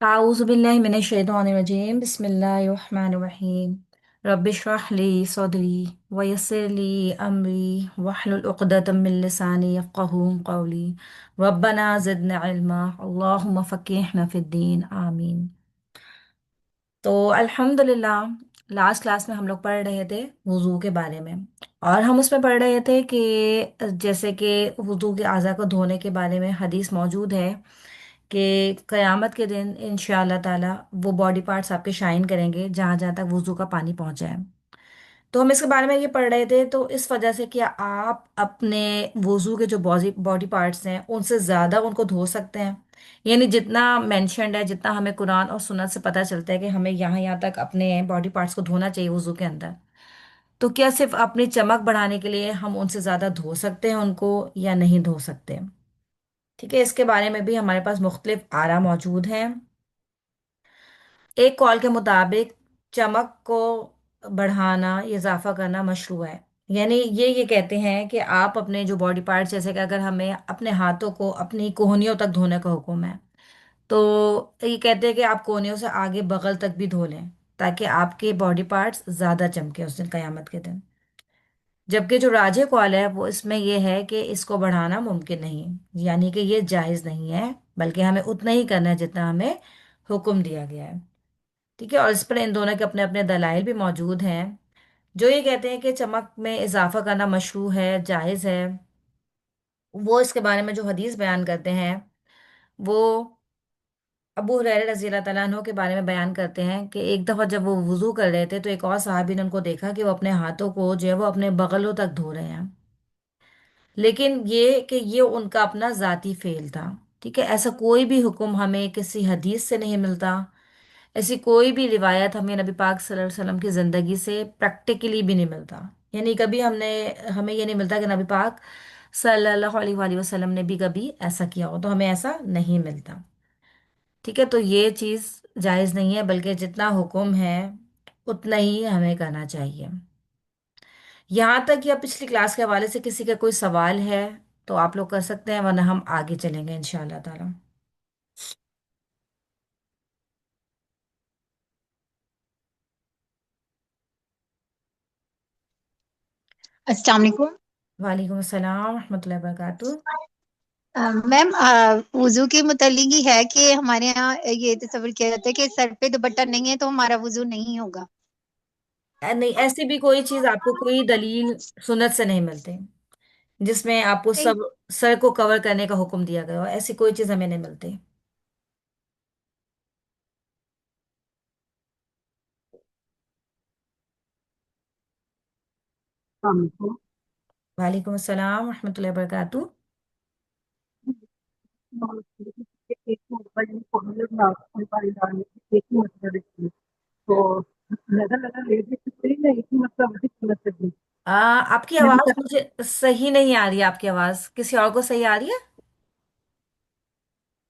أعوذ بالله من الشيطان الرجيم بسم الله الرحمن الرحيم رب اشرح لي صدري ويسر لي أمري واحلل عقدة من لساني يفقهوا قولي ربنا زدنا علما اللهم فقهنا في الدين آمين। तो अल्हम्दुलिल्लाह, लास्ट क्लास में हम लोग पढ़ रहे थे वुज़ू के बारे में। और हम उसमें पढ़ रहे थे कि जैसे कि वुज़ू के अज़ा को धोने के बारे में हदीस मौजूद है कि क़यामत के दिन इंशाअल्लाह ताला वो बॉडी पार्ट्स आपके शाइन करेंगे जहाँ जहाँ तक वुज़ू का पानी पहुँचा है। तो हम इसके बारे में ये पढ़ रहे थे, तो इस वजह से कि आप अपने वुज़ू के जो बॉडी बॉडी पार्ट्स हैं उनसे ज़्यादा उनको धो सकते हैं। यानी जितना मेंशन्ड है, जितना हमें कुरान और सुन्नत से पता चलता है कि हमें यहाँ यहाँ तक अपने बॉडी पार्ट्स को धोना चाहिए वुज़ू के अंदर, तो क्या सिर्फ अपनी चमक बढ़ाने के लिए हम उनसे ज़्यादा धो सकते हैं उनको या नहीं धो सकते? ठीक है, इसके बारे में भी हमारे पास मुख्तलिफ आरा मौजूद हैं। एक कॉल के मुताबिक चमक को बढ़ाना या इजाफा करना मशरू है। यानी ये कहते हैं कि आप अपने जो बॉडी पार्ट्स, जैसे कि अगर हमें अपने हाथों को अपनी कोहनियों तक धोने का हुक्म है, तो ये कहते हैं कि आप कोहनियों से आगे बगल तक भी धो लें ताकि आपके बॉडी पार्ट्स ज़्यादा चमके उस दिन क़यामत के दिन। जबकि जो राजे कॉल है वो इसमें ये है कि इसको बढ़ाना मुमकिन नहीं, यानी कि ये जायज़ नहीं है, बल्कि हमें उतना ही करना है जितना हमें हुक्म दिया गया है। ठीक है, और इस पर इन दोनों के अपने अपने दलाइल भी मौजूद हैं जो ये कहते हैं कि चमक में इजाफा करना मशरू है, जायज़ है। वो इसके बारे में जो हदीस बयान करते हैं वो अबू हुरैरा रज़ी अल्लाह तआला अन्हु के बारे में बयान करते हैं कि एक दफ़ा जब वो वुज़ू कर रहे थे तो एक और साहबी ने उनको देखा कि वो अपने हाथों को जो है वो अपने बगलों तक धो रहे हैं, लेकिन ये कि ये उनका अपना ज़ाती फ़ेल था। ठीक है, ऐसा कोई भी हुक्म हमें किसी हदीस से नहीं मिलता, ऐसी कोई भी रिवायत हमें नबी पाक सल्लल्लाहु अलैहि वसल्लम की ज़िंदगी से प्रैक्टिकली भी नहीं मिलता। यानी कभी हमें ये नहीं मिलता कि नबी पाक सल्लल्लाहु अलैहि वसल्लम ने भी कभी ऐसा किया हो, तो हमें ऐसा नहीं मिलता। ठीक है, तो ये चीज़ जायज़ नहीं है, बल्कि जितना हुक्म है उतना ही हमें करना चाहिए। यहाँ तक या पिछली क्लास के हवाले से किसी का कोई सवाल है तो आप लोग कर सकते हैं, वरना हम आगे चलेंगे इंशाल्लाह ताला। अस्सलाम वालेकुम। वालेकुम अस्सलाम रहमतुल्लाहि व बरकातुहू। मैम, वुजू के मुतालिक ही है कि हमारे यहाँ ये तस्वीर किया जाता है कि सर पे दुपट्टा नहीं है तो हमारा वुजू नहीं होगा। नहीं, ऐसी भी कोई चीज़ आपको कोई दलील सुन्नत से नहीं मिलती जिसमें आपको नहीं। सब सर को कवर करने का हुक्म दिया गया हो, ऐसी कोई चीज़ हमें नहीं मिलती। हमको वालेकुम अस्सलाम रहमतुल्लाहि व बरकातुहू। एक ऊपर ये कोहनी नाखून वाली डालने की एक ही मतलब है। तो नजर लगा लेडीज से ना एक ही मतलब अधिक मतलब है। आपकी मैंने आवाज़ कहा मुझे सही नहीं आ रही है, आपकी आवाज़ किसी और को सही आ रही है?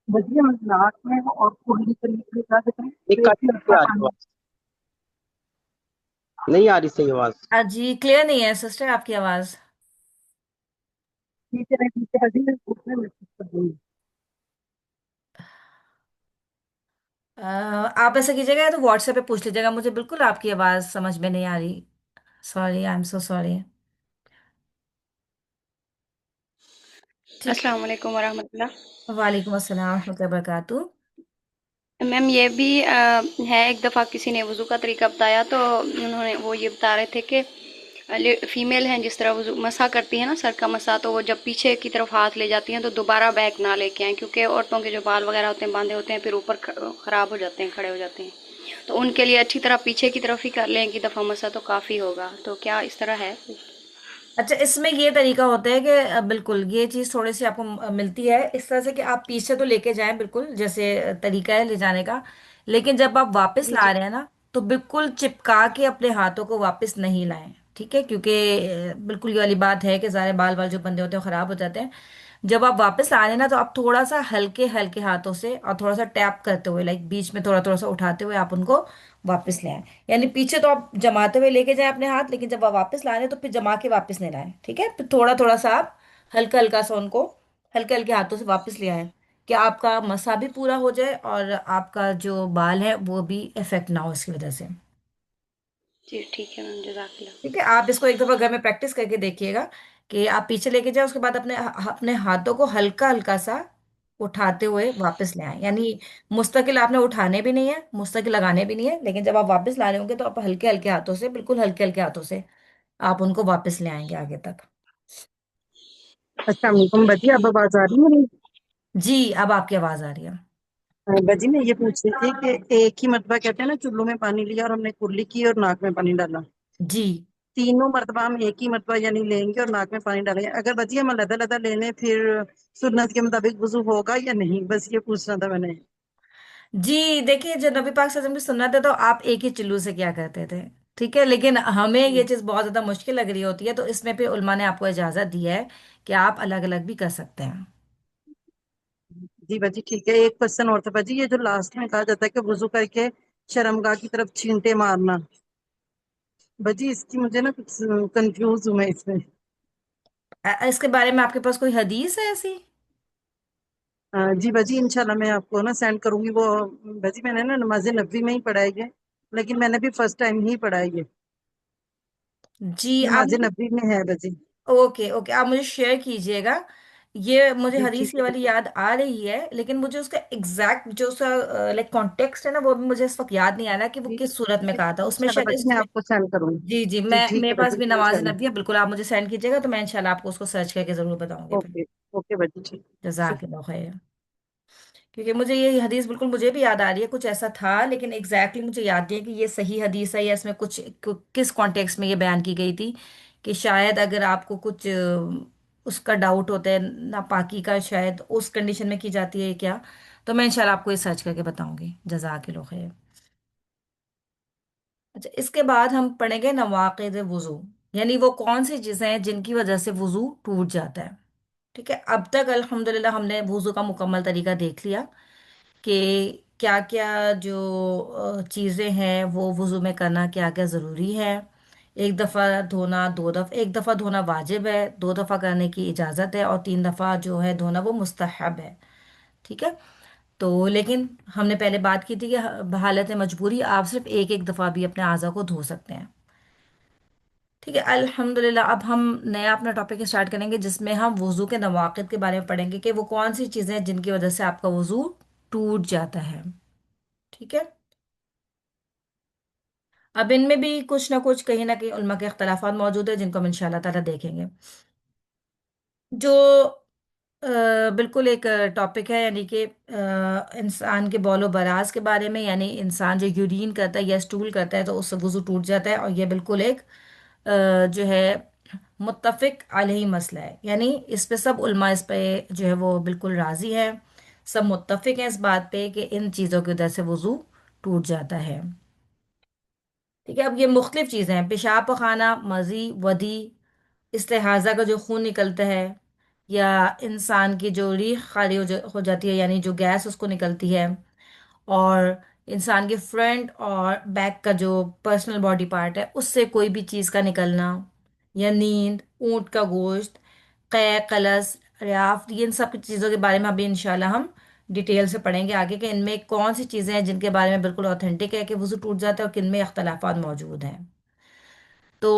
बढ़िया नाक में और कोहनी से निकल जाते हैं एक तो एक काट ही के मतलब आ रही पानी। आवाज, नहीं आ रही सही आवाज। जी, क्लियर नहीं है सिस्टर आपकी आवाज़। पीछे हड्डी में घुटने में कर दूंगी। आप ऐसा कीजिएगा या तो व्हाट्सएप पे पूछ लीजिएगा, मुझे बिल्कुल आपकी आवाज़ समझ में नहीं आ रही। Sorry, I am so sorry. ठीक। अस्सलाम वालेकुम वरहमतुल्लाह। वालेकुम अस्सलाम रहमतुल्लाहि व बरकातुहू। मैम ये भी है, एक दफ़ा किसी ने वज़ू का तरीका बताया तो उन्होंने वो ये बता रहे थे कि फीमेल हैं जिस तरह वज़ू मसा करती है ना, सर का मसा, तो वो जब पीछे की तरफ हाथ ले जाती हैं तो दोबारा बैक ना लेके आएँ, क्योंकि औरतों के जो बाल वगैरह होते हैं बांधे होते हैं फिर ऊपर ख़राब हो जाते हैं, खड़े हो जाते हैं। तो उनके लिए अच्छी तरह पीछे की तरफ ही कर लें, एक ही दफ़ा मसा तो काफ़ी होगा। तो क्या इस तरह है? अच्छा, इसमें ये तरीका होता है कि बिल्कुल ये चीज़ थोड़ी सी आपको मिलती है इस तरह से कि आप पीछे तो लेके जाएं, बिल्कुल जैसे तरीका है ले जाने का, लेकिन जब आप वापस जी ला जी। रहे हैं ना तो बिल्कुल चिपका के अपने हाथों को वापस नहीं लाएं। ठीक है, क्योंकि बिल्कुल ये वाली बात है कि सारे बाल बाल जो बंधे होते हैं वो खराब हो जाते हैं। जब आप वापस ला रहे हैं ना तो आप थोड़ा सा हल्के हल्के हाथों से और थोड़ा सा टैप करते हुए, लाइक बीच में थोड़ा थोड़ा सा उठाते हुए आप उनको वापस ले आए। यानी पीछे तो आप जमाते हुए लेके जाएं अपने हाथ, लेकिन जब आप वापस ला रहे हैं तो फिर जमा के वापस नहीं लाएं। ठीक है, फिर थोड़ा थोड़ा सा आप हल्का हल्का सा उनको हल्के हल्के हाथों से वापस ले आए। کہ آپ کا مسا بھی پورا ہو جائے اور آپ کا جو بال ہے وہ بھی افیکٹ نہ ہو اس کی وجہ سے۔ جی ٹھیک ہے میم، جزاک اللہ۔ ٹھیک ہے، آپ اس کو ایک دفعہ گھر میں پریکٹس کر کے دیکھیے گا کہ آپ پیچھے لے کے جائیں، اس کے بعد اپنے اپنے ہاتھوں کو ہلکا ہلکا سا اٹھاتے ہوئے واپس لے آئیں، یعنی مستقل آپ نے اٹھانے بھی نہیں ہے، مستقل لگانے بھی نہیں ہے، لیکن جب آپ واپس لا رہے ہوں گے تو آپ ہلکے ہلکے ہاتھوں سے، بالکل ہلکے ہلکے ہاتھوں سے آپ ان کو واپس لے آئیں گے آگے تک۔ السلام علیکم باجی، اب آواز آ رہی ہے میری؟ جی اب آپ کی آواز آ رہی ہے۔ باجی میں یہ پوچھ رہی تھی کہ ایک ہی مرتبہ کہتے ہیں نا چلو میں پانی لیا اور ہم نے کرلی کی اور ناک میں پانی ڈالا، جی تینوں مرتبہ ہم ایک ہی مرتبہ یعنی لیں گے اور ناک میں پانی ڈالیں گے؟ اگر باجی ہم علیحدہ علیحدہ لے لیں پھر سنت کے مطابق وضو ہوگا یا نہیں؟ بس یہ پوچھنا تھا میں نے۔ جی دیکھیے، جو نبی پاک صلی اللہ علیہ وسلم کی سنت ہے تو آپ ایک ہی چلو سے کیا کرتے تھے، ٹھیک ہے، لیکن ہمیں یہ چیز بہت زیادہ مشکل لگ رہی ہوتی ہے، تو اس میں پھر علماء نے آپ کو اجازت دی ہے کہ آپ الگ الگ بھی کر سکتے ہیں۔ جی باجی ٹھیک ہے، ایک کوشچن اور تھا باجی، یہ جو لاسٹ میں کہا جاتا ہے کہ وضو کر کے شرمگاہ کی طرف چھینٹے مارنا، باجی اس کی مجھے نا کچھ کنفیوز ہوں میں اس میں۔ اس کے بارے میں آپ کے پاس کوئی حدیث ہے ایسی؟ جی باجی انشاءاللہ میں آپ کو نا سینڈ کروں گی وہ۔ باجی میں نے نا نماز نبوی میں ہی پڑھا ہے یہ، لیکن میں نے بھی فرسٹ ٹائم ہی پڑھا ہے یہ، جی آپ نماز مجھے، نبوی میں ہے باجی۔ اوکے اوکے، آپ مجھے شیئر کیجئے گا، یہ مجھے جی حدیث ٹھیک یہ ہے والی باجی، یاد آ رہی ہے، لیکن مجھے اس کا ایگزیکٹ جو اس کا لائک کانٹیکسٹ ہے نا وہ بھی مجھے اس وقت یاد نہیں آ رہا کہ وہ جی کس صورت میں ٹھیک کہا تھا، ہے اس میں انشاءاللہ شاید باجی میں آپ کو سینڈ کروں گی۔ جی جی، جی میں ٹھیک میرے ہے پاس باجی بھی نماز انشاءاللہ۔ نبی ہے، بالکل آپ مجھے سینڈ کیجیے گا تو میں انشاءاللہ آپ کو اس کو سرچ کر کے ضرور بتاؤں گی پھر۔ اوکے اوکے باجی ٹھیک جزاک اللہ خیر۔ کیونکہ مجھے یہ حدیث بالکل مجھے بھی یاد آ رہی ہے، کچھ ایسا تھا لیکن ایگزیکٹلی مجھے یاد نہیں ہے کہ یہ صحیح حدیث ہے یا اس میں کچھ کس کانٹیکس میں یہ بیان کی گئی تھی، کہ شاید اگر آپ کو کچھ اس کا ڈاؤٹ ہوتا ہے ناپاکی کا، شاید اس کنڈیشن میں کی جاتی ہے کیا، تو میں انشاءاللہ آپ کو یہ سرچ کر کے بتاؤں گی۔ جزاک اللہ خیر۔ اچھا، اس کے بعد ہم پڑھیں گے نواقض وضو، یعنی وہ کون سی چیزیں ہیں جن کی وجہ سے وضو ٹوٹ جاتا ہے۔ ٹھیک ہے، اب تک الحمدللہ ہم نے وضو کا مکمل طریقہ دیکھ لیا کہ کیا کیا جو چیزیں ہیں وہ وضو میں کرنا کیا کیا ضروری ہے۔ ایک دفعہ دھونا، دو دفعہ، ایک دفعہ دھونا واجب ہے، دو دفعہ کرنے کی اجازت ہے، اور تین دفعہ جو ہے دھونا وہ مستحب ہے۔ ٹھیک ہے، تو لیکن ہم نے پہلے بات کی تھی کہ بحالت مجبوری آپ صرف ایک ایک دفعہ بھی اپنے اعضاء کو دھو سکتے ہیں۔ ٹھیک ہے، الحمدللہ اب ہم نیا اپنا ٹاپک اسٹارٹ کریں گے جس میں ہم وضو کے نواقض کے بارے میں پڑھیں گے کہ وہ کون سی چیزیں ہیں جن کی وجہ سے آپ کا وضو ٹوٹ جاتا ہے۔ ٹھیک ہے، اب ان میں بھی کچھ نہ کہیں علماء کے اختلافات موجود ہیں جن کو ہم انشاءاللہ تعالیٰ دیکھیں گے۔ جو بالکل ایک ٹاپک ہے، یعنی کہ انسان کے بول و براز کے بارے میں، یعنی انسان جو یورین کرتا ہے یا اسٹول کرتا ہے تو اس سے وضو ٹوٹ جاتا ہے، اور یہ بالکل ایک جو ہے متفق علیہ مسئلہ ہے، یعنی اس پہ سب علماء اس پہ جو ہے وہ بالکل راضی ہے، سب متفق ہیں اس بات پہ کہ ان چیزوں کی وجہ سے وضو ٹوٹ جاتا ہے۔ ٹھیک ہے، اب یہ مختلف چیزیں ہیں: پیشاب پخانہ، مضی، ودی، استحاضہ کا جو خون نکلتا ہے، یا انسان کی جو ریح خالی ہو جاتی ہے، یعنی جو گیس اس کو نکلتی ہے، اور انسان کے فرنٹ اور بیک کا جو پرسنل باڈی پارٹ ہے اس سے کوئی بھی چیز کا نکلنا، یا نیند، اونٹ کا گوشت، قے، قلس، ریاف، یہ ان سب چیزوں کے بارے میں ابھی انشاءاللہ ہم ڈیٹیل سے پڑھیں گے آگے کہ ان میں کون سی چیزیں ہیں جن کے بارے میں بالکل اوتھینٹک ہے کہ وضو ٹوٹ جاتا ہے اور کن میں اختلافات موجود ہیں۔ تو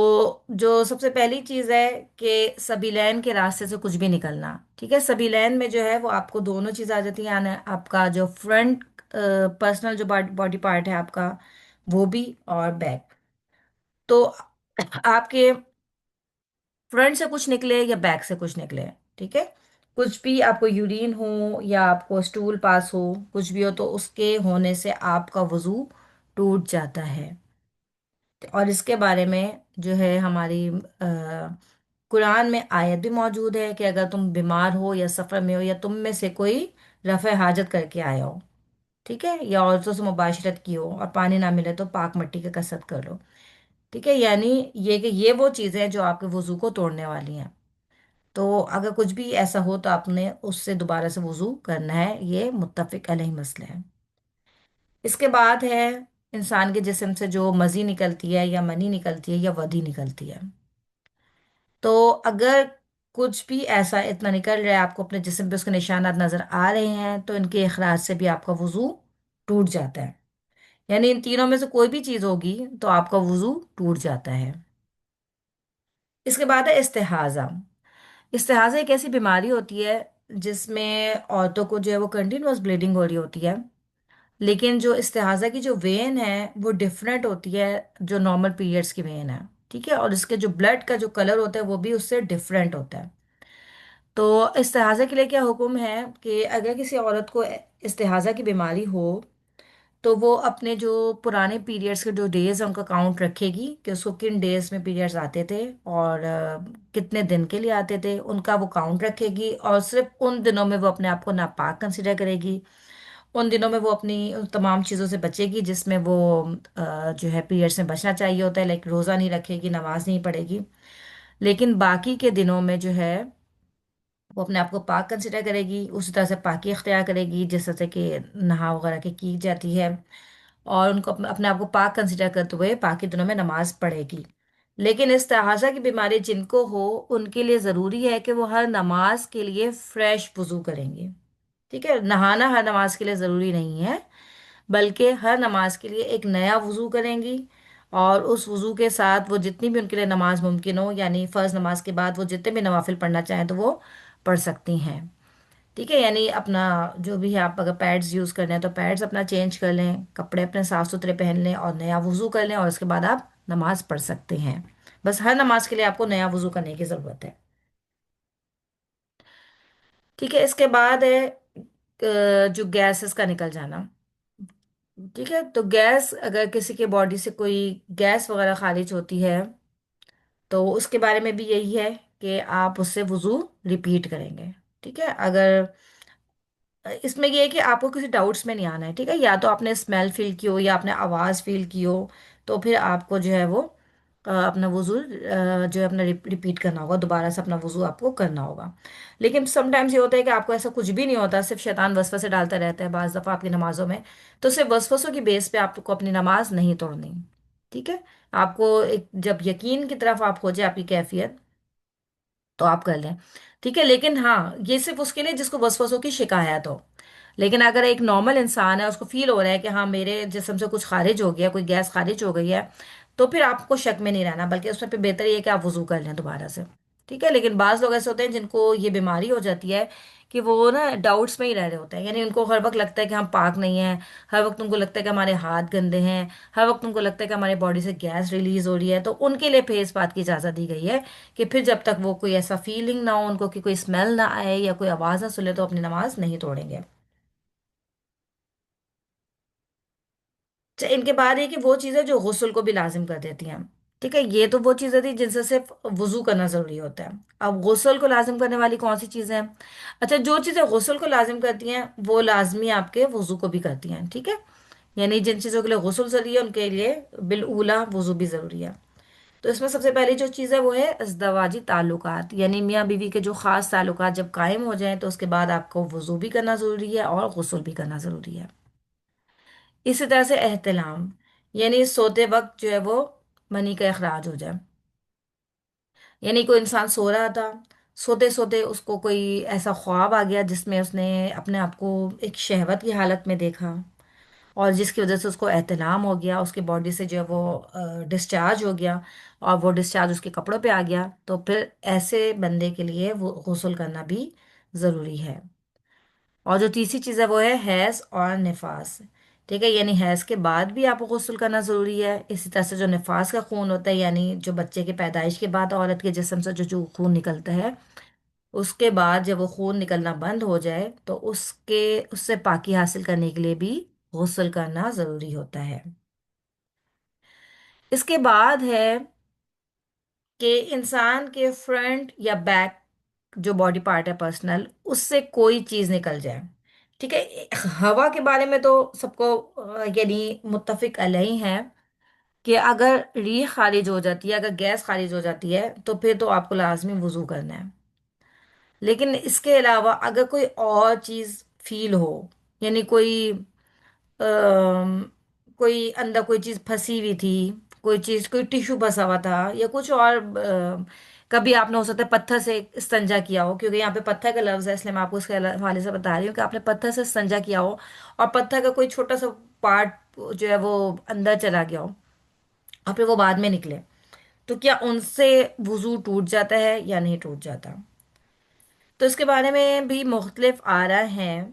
جو سب سے پہلی چیز ہے کہ سبیلین کے راستے سے کچھ بھی نکلنا۔ ٹھیک ہے، سبیلین میں جو ہے وہ آپ کو دونوں چیز آ جاتی ہیں، یعنی آپ کا جو فرنٹ پرسنل جو باڈی پارٹ ہے آپ کا وہ بھی، اور بیک، تو آپ کے فرنٹ سے کچھ نکلے یا بیک سے کچھ نکلے، ٹھیک ہے، کچھ بھی آپ کو یورین ہو یا آپ کو اسٹول پاس ہو، کچھ بھی ہو تو اس کے ہونے سے آپ کا وضو ٹوٹ جاتا ہے۔ اور اس کے بارے میں جو ہے ہماری قرآن میں آیت بھی موجود ہے کہ اگر تم بیمار ہو یا سفر میں ہو یا تم میں سے کوئی رفع حاجت کر کے آیا ہو، ٹھیک ہے، یا عورتوں سے مباشرت کی ہو اور پانی نہ ملے تو پاک مٹی کی کسرت کر لو۔ ٹھیک ہے، یعنی یہ کہ یہ وہ چیزیں ہیں جو آپ کے وضو کو توڑنے والی ہیں، تو اگر کچھ بھی ایسا ہو تو آپ نے اس سے دوبارہ سے وضو کرنا ہے، یہ متفق علیہ مسئلہ ہے۔ اس کے بعد ہے انسان کے جسم سے جو مزی نکلتی ہے یا منی نکلتی ہے یا ودی نکلتی ہے، تو اگر कुछ भी ऐसा इतना निकल रहा है, आपको अपने जिस्म पे उसके निशानात नजर आ रहे हैं, तो इनके अखराज से भी आपका वुजू टूट जाता है। यानी इन तीनों में से कोई भी चीज होगी तो आपका वुजू टूट जाता है। इसके बाद है इस्तिहाजा। इस्तिहाजा एक ऐसी बीमारी होती है जिसमें औरतों को जो है वो कंटिन्यूअस ब्लीडिंग हो रही होती है, लेकिन जो इस्तिहाजा की जो वेन है वो डिफरेंट होती है जो नॉर्मल पीरियड्स की वेन है। ठीक है, और इसके जो ब्लड का जो कलर होता है वो भी उससे डिफरेंट होता है। तो इस्तिहाजा के लिए क्या हुक्म है कि अगर किसी औरत को इस्तिहाजा की बीमारी हो तो वो अपने जो पुराने पीरियड्स के जो डेज हैं उनका काउंट रखेगी कि उसको किन डेज में पीरियड्स आते थे और कितने दिन के लिए आते थे, उनका वो काउंट रखेगी, और सिर्फ उन दिनों में वो अपने आप को नापाक कंसिडर करेगी। उन दिनों में वो अपनी उन तमाम चीज़ों से बचेगी जिसमें वो जो है पीरियड्स में बचना चाहिए होता है, लाइक रोज़ा नहीं रखेगी, नमाज नहीं पढ़ेगी। लेकिन बाकी के दिनों में जो है वो अपने आप को पाक कंसिडर करेगी, उसी तरह से पाकी अख्तियार करेगी जिस तरह से कि नहा वगैरह के की जाती है, और उनको अपने आप को पाक कंसिडर करते हुए बाकी दिनों में नमाज पढ़ेगी। लेकिन इस तहाजा की बीमारी जिनको हो उनके लिए ज़रूरी है कि वो हर नमाज के लिए फ्रेश वज़ू करेंगे। ठीक है, नहाना हर नमाज के लिए ज़रूरी नहीं है, बल्कि हर नमाज के लिए एक नया वज़ू करेंगी, और उस वज़ू के साथ वो जितनी भी उनके लिए नमाज मुमकिन हो, यानी फ़र्ज़ नमाज के बाद वो जितने भी नवाफिल पढ़ना चाहें तो वो पढ़ सकती हैं। ठीक है, यानी अपना जो भी है, आप अगर पैड्स यूज़ कर रहे हैं तो पैड्स अपना चेंज कर लें, कपड़े अपने साफ सुथरे पहन लें और नया वज़ू कर लें, और उसके बाद आप नमाज पढ़ सकते हैं। बस हर नमाज के लिए आपको नया वज़ू करने की ज़रूरत है। ठीक है, इसके बाद है जो गैसेस का निकल जाना। ठीक है, तो गैस, अगर किसी के बॉडी से कोई गैस वगैरह खारिज होती है तो उसके बारे में भी यही है कि आप उससे वज़ू रिपीट करेंगे। ठीक है, अगर इसमें ये है कि आपको किसी डाउट्स में नहीं आना है। ठीक है, या तो आपने स्मेल फील की हो या आपने आवाज़ फील की हो तो फिर आपको जो है वो अपना वज़ू जो है अपना रिपीट करना होगा, दोबारा से अपना वज़ू आपको करना होगा। लेकिन समटाइम्स ये होता है कि आपको ऐसा कुछ भी नहीं होता, सिर्फ शैतान वसवसे डालता रहता है बाज़ दफ़ा आपकी नमाज़ों में, तो सिर्फ वसवसों की बेस पे आपको अपनी नमाज नहीं तोड़नी। ठीक है, आपको एक जब यकीन की तरफ आप हो जाए आपकी कैफियत तो आप कर लें। ठीक है, लेकिन हाँ ये सिर्फ उसके लिए जिसको वसवसों की शिकायत हो। लेकिन अगर एक नॉर्मल इंसान है, उसको फील हो रहा है कि हाँ मेरे जिस्म से कुछ खारिज हो गया, कोई गैस खारिज हो गई है, तो फिर आपको शक में नहीं रहना, बल्कि उसमें फिर बेहतर ये है कि आप वजू कर लें दोबारा से। ठीक है, लेकिन बाज लोग ऐसे होते हैं जिनको ये बीमारी हो जाती है कि वो ना डाउट्स में ही रह रहे होते हैं, यानी उनको हर वक्त लगता है कि हम पाक नहीं हैं, हर वक्त उनको लगता है कि हमारे हाथ गंदे हैं, हर वक्त उनको लगता है कि हमारी बॉडी से गैस रिलीज हो रही है। तो उनके लिए फिर इस बात की इजाज़त दी गई है कि फिर जब तक वो कोई ऐसा फीलिंग ना हो उनको कि कोई स्मेल ना आए या कोई आवाज़ ना सुने तो अपनी नमाज नहीं तोड़ेंगे। अच्छा, इनके बाद ये कि वो चीज़ें जो गुस्ल को भी लाजिम कर देती हैं। ठीक है, ये तो वो चीज़ें थी जिनसे सिर्फ वजू करना ज़रूरी होता है। अब गुस्ल को लाजिम करने वाली कौन सी चीज़ें हैं? अच्छा, जो चीज़ें गुस्ल को लाजिम करती हैं वो लाजमी आपके वजू को भी करती हैं। ठीक है, यानी जिन चीज़ों के लिए गुस्ल ज़रूरी है उनके लिए बिलऊला वजू भी ज़रूरी है। तो इसमें सबसे पहली जो चीज़ है वो है अज़दवाजी ताल्लुकात, यानी मियाँ बीवी के जो ख़ास ताल्लुकात जब कायम हो जाएं तो उसके बाद आपको वजू भी करना ज़रूरी है और गुस्ल भी करना ज़रूरी है। इसी तरह से एहतलाम, यानी सोते वक्त जो है वो मनी का अखराज हो जाए। यानी कोई इंसान सो रहा था, सोते सोते उसको कोई ऐसा ख्वाब आ गया जिसमें उसने अपने आप को एक शहवत की हालत में देखा, और जिसकी वजह से उसको एहतलाम हो गया, उसकी बॉडी से जो है वो डिस्चार्ज हो गया, और वो डिस्चार्ज उसके कपड़ों पे आ गया, तो फिर ऐसे बंदे के लिए वो गुस्ल करना भी ज़रूरी है। और जो तीसरी चीज़ है वो है हैज़ और निफास। ठीक है, यानी हैज़ के बाद भी आपको गुस्ल करना ज़रूरी है। इसी तरह से जो निफास का खून होता है, यानी जो बच्चे की पैदाइश के बाद औरत के जिस्म से जो जो खून निकलता है, उसके बाद जब वो खून निकलना बंद हो जाए तो उससे पाकी हासिल करने के लिए भी गुस्ल करना ज़रूरी होता है। इसके बाद है कि इंसान के फ्रंट या बैक जो बॉडी पार्ट है पर्सनल, उससे कोई चीज़ निकल जाए। ठीक है, हवा के बारे में तो सबको यानी मुत्तफिक अलही है कि अगर रीह खारिज हो जाती है, अगर गैस खारिज हो जाती है तो फिर तो आपको लाजमी वजू करना है। लेकिन इसके अलावा अगर कोई और चीज़ फील हो, यानी अम, कोई अंदर कोई चीज़ फंसी हुई थी, कोई चीज़ कोई टिश्यू फंसा हुआ था या कुछ और کبھی آپ نے ہو سکتا ہے پتھر سے استنجا کیا ہو، کیونکہ یہاں پہ پتھر کا لفظ ہے اس لیے میں آپ کو اس کے حوالے سے بتا رہی ہوں کہ آپ نے پتھر سے استنجا کیا ہو اور پتھر کا کوئی چھوٹا سا پارٹ جو ہے وہ اندر چلا گیا ہو اور پھر وہ بعد میں نکلے، تو کیا ان سے وضو ٹوٹ جاتا ہے یا نہیں ٹوٹ جاتا؟ تو اس کے بارے میں بھی مختلف آراء ہیں.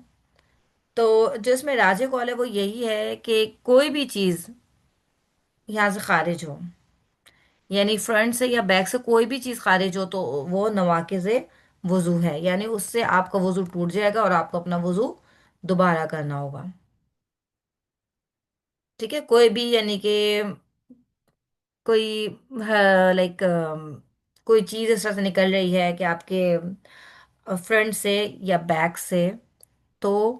تو جو اس میں راجح قول ہے وہ یہی ہے کہ کوئی بھی چیز یہاں سے خارج ہو، یعنی فرنٹ سے یا بیک سے کوئی بھی چیز خارج ہو تو وہ نواقض وضو ہے، یعنی اس سے آپ کا وضو ٹوٹ جائے گا اور آپ کو اپنا وضو دوبارہ کرنا ہوگا. ٹھیک ہے، کوئی بھی یعنی کہ کوئی لائک کوئی چیز اس طرح سے نکل رہی ہے کہ آپ کے فرنٹ سے یا بیک سے، تو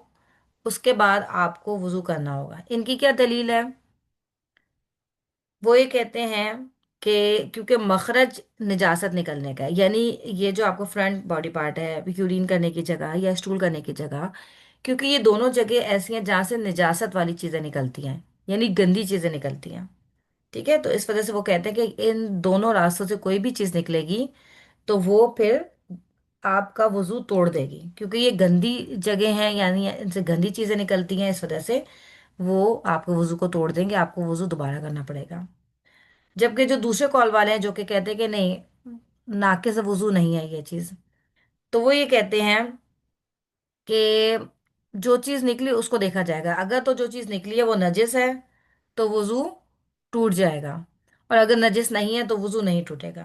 اس کے بعد آپ کو وضو کرنا ہوگا. ان کی کیا دلیل ہے؟ وہ یہ کہتے ہیں کہ کیونکہ مخرج نجاست نکلنے کا ہے، یعنی یہ جو آپ کو فرنٹ باڈی پارٹ ہے یورین کرنے کی جگہ یا اسٹول کرنے کی جگہ، کیونکہ یہ دونوں جگہ ایسی ہیں جہاں سے نجاست والی چیزیں نکلتی ہیں، یعنی گندی چیزیں نکلتی ہیں. ٹھیک ہے، تو اس وجہ سے وہ کہتے ہیں کہ ان دونوں راستوں سے کوئی بھی چیز نکلے گی تو وہ پھر آپ کا وضو توڑ دے گی، کیونکہ یہ گندی جگہ ہیں، یعنی ان سے گندی چیزیں نکلتی ہیں، اس وجہ سے وہ آپ کے وضو کو توڑ دیں گے، آپ کو وضو دوبارہ کرنا پڑے گا. جبکہ جو دوسرے کال والے ہیں جو کہ کہتے ہیں کہ نہیں، ناقص وضو نہیں ہے یہ چیز، تو وہ یہ کہتے ہیں کہ جو چیز نکلی اس کو دیکھا جائے گا، اگر تو جو چیز نکلی ہے وہ نجس ہے تو وضو ٹوٹ جائے گا، اور اگر نجس نہیں ہے تو وضو نہیں ٹوٹے گا.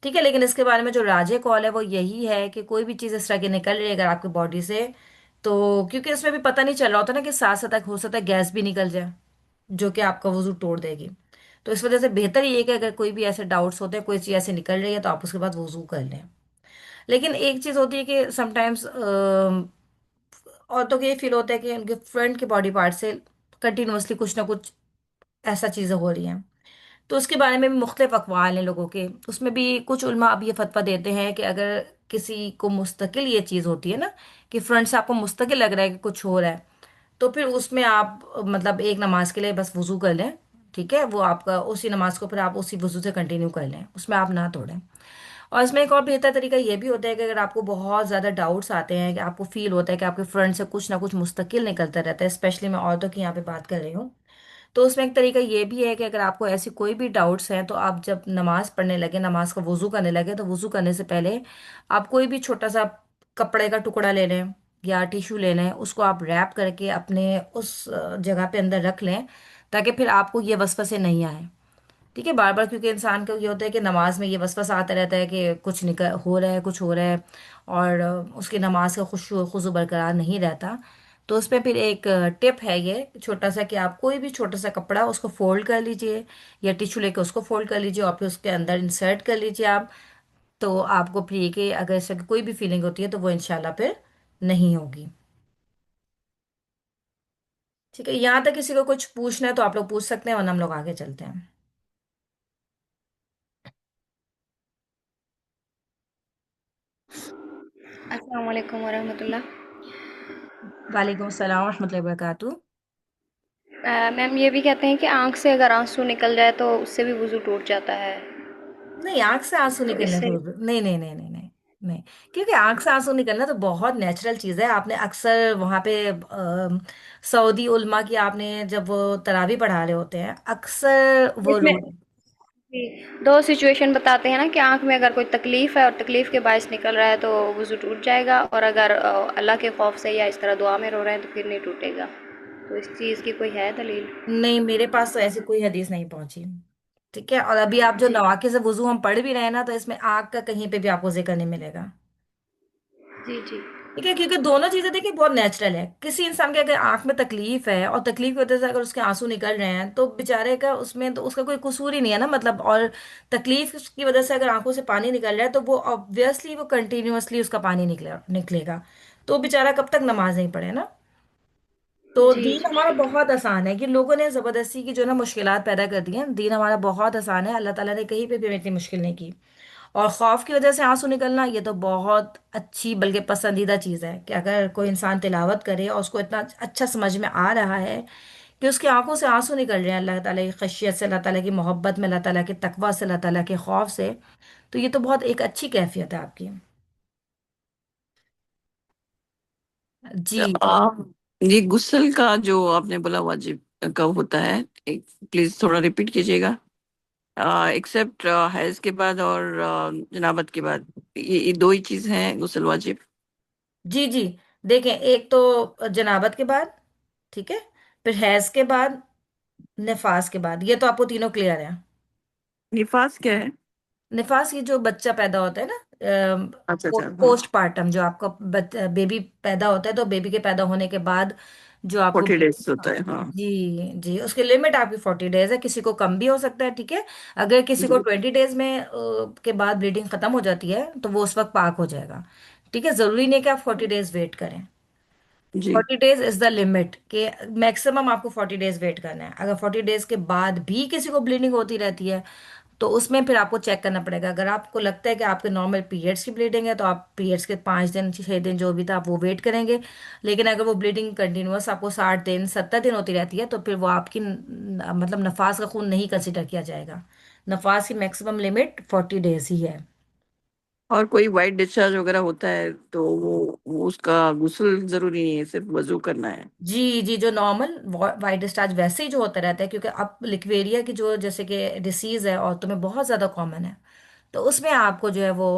ٹھیک ہے، لیکن اس کے بارے میں جو راجح قول ہے وہ یہی ہے کہ کوئی بھی چیز اس طرح کی نکل رہی ہے اگر آپ کی باڈی سے، تو کیونکہ اس میں بھی پتہ نہیں چل رہا ہوتا نا کہ ساتھ ساتھ تک ہو سکتا ہے گیس بھی نکل جائے جو کہ آپ کا وضو توڑ دے گی. تو اس وجہ سے بہتر یہ ہے کہ اگر کوئی بھی ایسے ڈاؤٹس ہوتے ہیں، کوئی چیز ایسے نکل رہی ہے تو آپ اس کے بعد وضو کر لیں. لیکن ایک چیز ہوتی ہے کہ سم ٹائمس عورتوں کو یہ فیل ہوتا ہے کہ ان کے فرنٹ کے باڈی پارٹ سے کنٹینیوسلی کچھ نہ کچھ ایسا چیزیں ہو رہی ہیں. تو اس کے بارے میں بھی مختلف اقوال ہیں لوگوں کے، اس میں بھی کچھ علماء اب یہ فتویٰ دیتے ہیں کہ اگر کسی کو مستقل یہ چیز ہوتی ہے نا کہ فرنٹ سے آپ کو مستقل لگ رہا ہے کہ کچھ ہو رہا ہے، تو پھر اس میں آپ مطلب ایک نماز کے لیے بس وضو کر لیں. ٹھیک ہے، وہ آپ کا اسی نماز کو پھر آپ اسی وضو سے کنٹینیو کر لیں، اس میں آپ نہ توڑیں. اور اس میں ایک اور بہتر طریقہ یہ بھی ہوتا ہے کہ اگر آپ کو بہت زیادہ ڈاؤٹس آتے ہیں، کہ آپ کو فیل ہوتا ہے کہ آپ کے فرنٹ سے کچھ نہ کچھ مستقل نکلتا رہتا ہے، اسپیشلی میں عورتوں کی یہاں پہ بات کر رہی ہوں، تو اس میں ایک طریقہ یہ بھی ہے کہ اگر آپ کو ایسی کوئی بھی ڈاؤٹس ہیں تو آپ جب نماز پڑھنے لگے، نماز کا وضو کرنے لگے، تو وضو کرنے سے پہلے آپ کوئی بھی چھوٹا سا کپڑے کا ٹکڑا لے لیں یا ٹیشو لے لیں، اس کو آپ ریپ کر کے اپنے اس جگہ پہ اندر رکھ لیں تاکہ پھر آپ کو یہ وسوسے نہیں آئیں. ٹھیک ہے، بار بار کیونکہ انسان کو یہ ہوتا ہے کہ نماز میں یہ وسوسہ آتا رہتا ہے کہ کچھ نکل ہو رہا ہے، کچھ ہو رہا ہے، اور اس کی نماز کا خشوع و خضوع برقرار نہیں رہتا. تو اس میں پھر ایک ٹپ ہے یہ چھوٹا سا کہ آپ کوئی بھی چھوٹا سا کپڑا اس کو فولڈ کر لیجئے یا ٹیشو لے کے اس کو فولڈ کر لیجئے اور پھر اس کے اندر انسرٹ کر لیجئے آپ. تو آپ کو پھر یہ کہ اگر اس کی کوئی بھی فیلنگ ہوتی ہے تو وہ انشاءاللہ پھر نہیں ہوگی. ٹھیک ہے، یہاں تک کسی کو کچھ پوچھنا ہے تو آپ لوگ پوچھ سکتے ہیں ورنہ ہم لوگ آگے چلتے ہیں. السلام علیکم ورحمۃ اللہ. وعلیکم السلام ورحمۃ اللہ وبرکاتہ. میم یہ بھی کہتے ہیں کہ آنکھ سے اگر آنسو نکل جائے تو اس سے بھی وضو ٹوٹ جاتا ہے، نہیں، آنکھ سے آنسو تو اس نکلنے سے سے نہیں نہیں نہیں نہیں نہیں نہیں، کیونکہ آنکھ سے آنسو نکلنا تو بہت نیچرل چیز ہے. آپ نے اکثر وہاں پہ سعودی علماء کی آپ نے جب وہ تراویح پڑھا رہے ہوتے ہیں اکثر وہ اس میں لوگ. جی، دو سچویشن بتاتے ہیں نا کہ آنکھ میں اگر کوئی تکلیف ہے اور تکلیف کے باعث نکل رہا ہے تو وضو ٹوٹ جائے گا، اور اگر اللہ کے خوف سے یا اس طرح دعا میں رو رہے ہیں تو پھر نہیں ٹوٹے گا. تو اس چیز کی کوئی ہے دلیل؟ نہیں، میرے پاس تو ایسی کوئی حدیث نہیں پہنچی. ٹھیک ہے، اور ابھی آپ جو جی نواقص وضو ہم پڑھ بھی رہے ہیں نا، تو اس میں آنکھ کا کہیں پہ بھی آپ کو ذکر نہیں ملے گا. جی جی ٹھیک ہے، کیونکہ دونوں چیزیں دیکھیں بہت نیچرل ہے. کسی انسان کے اگر آنکھ میں تکلیف ہے اور تکلیف کی وجہ سے اگر اس کے آنسو نکل رہے ہیں تو بیچارے کا اس میں تو اس کا کوئی قصور ہی نہیں ہے نا، مطلب. اور تکلیف کی وجہ سے اگر آنکھوں سے پانی نکل رہا ہے تو وہ آبویسلی وہ کنٹینیوسلی اس کا پانی نکلے گا، تو بیچارہ کب تک نماز نہیں پڑھے نا. تو جی دین ہمارا بہت آسان ہے کہ لوگوں نے زبردستی کی جو نا مشکلات پیدا کر دی ہیں. دین ہمارا بہت آسان ہے، اللہ تعالیٰ نے کہیں پہ بھی ہمیں اتنی مشکل نہیں کی. اور خوف کی وجہ سے آنسو نکلنا یہ تو بہت اچھی بلکہ پسندیدہ چیز ہے کہ اگر کوئی انسان تلاوت کرے اور اس کو اتنا اچھا سمجھ میں آ رہا ہے کہ اس کی آنکھوں سے آنسو نکل رہے ہیں اللہ تعالیٰ کی خشیت سے، اللہ تعالیٰ کی محبت میں، اللہ تعالیٰ کے تقوی سے، اللہ تعالیٰ کے خوف سے. تو یہ تو بہت ایک اچھی کیفیت ہے آپ کی. جی. آ، یہ غسل کا جو آپ نے بولا واجب کب ہوتا ہے، پلیز تھوڑا ریپیٹ کیجیے گا. ایکسپٹ حیض کے بعد اور جنابت کے بعد، یہ دو ہی چیز ہیں غسل واجب. جی جی. دیکھیں، ایک تو جنابت کے بعد، ٹھیک ہے، پھر حیض کے بعد، نفاس کے بعد. یہ تو آپ کو تینوں کلیئر ہے. نفاس کیا ہے؟ نفاس یہ جو بچہ پیدا ہوتا ہے اچھا نا، اچھا، ہاں. پوسٹ پارٹم، جو آپ کا بیبی پیدا ہوتا ہے، تو بیبی کے پیدا ہونے کے بعد جو آپ کو 40 days ہوتا ہے، ہاں. جی جی، اس کی لمٹ آپ کی 40 ڈیز ہے. کسی کو کم بھی ہو سکتا ہے، ٹھیک ہے. اگر کسی کو جی 20 ڈیز میں کے بعد بلیڈنگ ختم ہو جاتی ہے تو وہ اس وقت پاک ہو جائے گا. ٹھیک ہے، ضروری نہیں کہ آپ 40 ڈیز ویٹ کریں. جی 40 ڈیز از دا لمٹ، کہ میکسیمم آپ کو 40 ڈیز ویٹ کرنا ہے. اگر 40 ڈیز کے بعد بھی کسی کو بلیڈنگ ہوتی رہتی ہے تو اس میں پھر آپ کو چیک کرنا پڑے گا. اگر آپ کو لگتا ہے کہ آپ کے نارمل پیریڈس کی بلیڈنگ ہے تو آپ پیریڈس کے 5 دن 6 دن جو بھی تھا آپ وہ ویٹ کریں گے. لیکن اگر وہ بلیڈنگ کنٹینیوس آپ کو 60 دن 70 دن ہوتی رہتی ہے تو پھر وہ آپ کی مطلب نفاس کا خون نہیں کنسیڈر کیا جائے گا. نفاس کی میکسیمم لمٹ 40 ڈیز ہی ہے. اور کوئی وائٹ ڈسچارج وغیرہ ہوتا ہے تو وہ اس کا غسل ضروری نہیں ہے، صرف وضو کرنا ہے. جی جی، جو نارمل وائٹ ڈسچارج ویسے ہی جو ہوتا رہتا ہے، کیونکہ اب لکویریا کی جو جیسے کہ ڈیسیز ہے عورتوں میں بہت زیادہ کامن ہے، تو اس میں آپ کو جو ہے وہ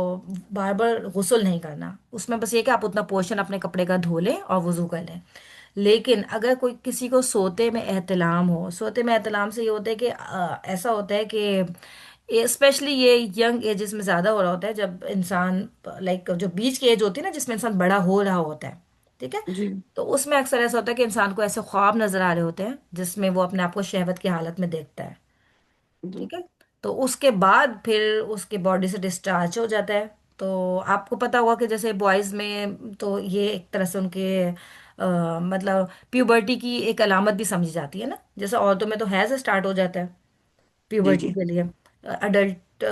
بار بار غسل نہیں کرنا. اس میں بس یہ کہ آپ اتنا پورشن اپنے کپڑے کا دھو لیں اور وضو کر لیں. لیکن اگر کوئی کسی کو سوتے میں احتلام ہو، سوتے میں احتلام سے یہ ہوتا ہے کہ ایسا ہوتا ہے کہ اسپیشلی یہ ینگ ایجز میں زیادہ ہو رہا ہوتا ہے، جب انسان لائک جو بیچ کی ایج ہوتی ہے نا، جس میں انسان بڑا ہو رہا ہوتا ہے، ٹھیک ہے. جی تو اس میں اکثر ایسا ہوتا ہے کہ انسان کو ایسے خواب نظر آ رہے ہوتے ہیں جس میں وہ اپنے آپ کو شہوت کی حالت میں دیکھتا ہے. جی. ٹھیک ہے. تو اس کے بعد پھر اس کے باڈی سے ڈسچارج ہو جاتا ہے. تو آپ کو پتا ہوگا کہ جیسے بوائز میں تو یہ ایک طرح سے ان کے مطلب پیوبرٹی کی ایک علامت بھی سمجھی جاتی ہے نا. جیسے عورتوں میں تو حیض اسٹارٹ ہو جاتا ہے جی پیوبرٹی جی. کے لیے، اڈلٹ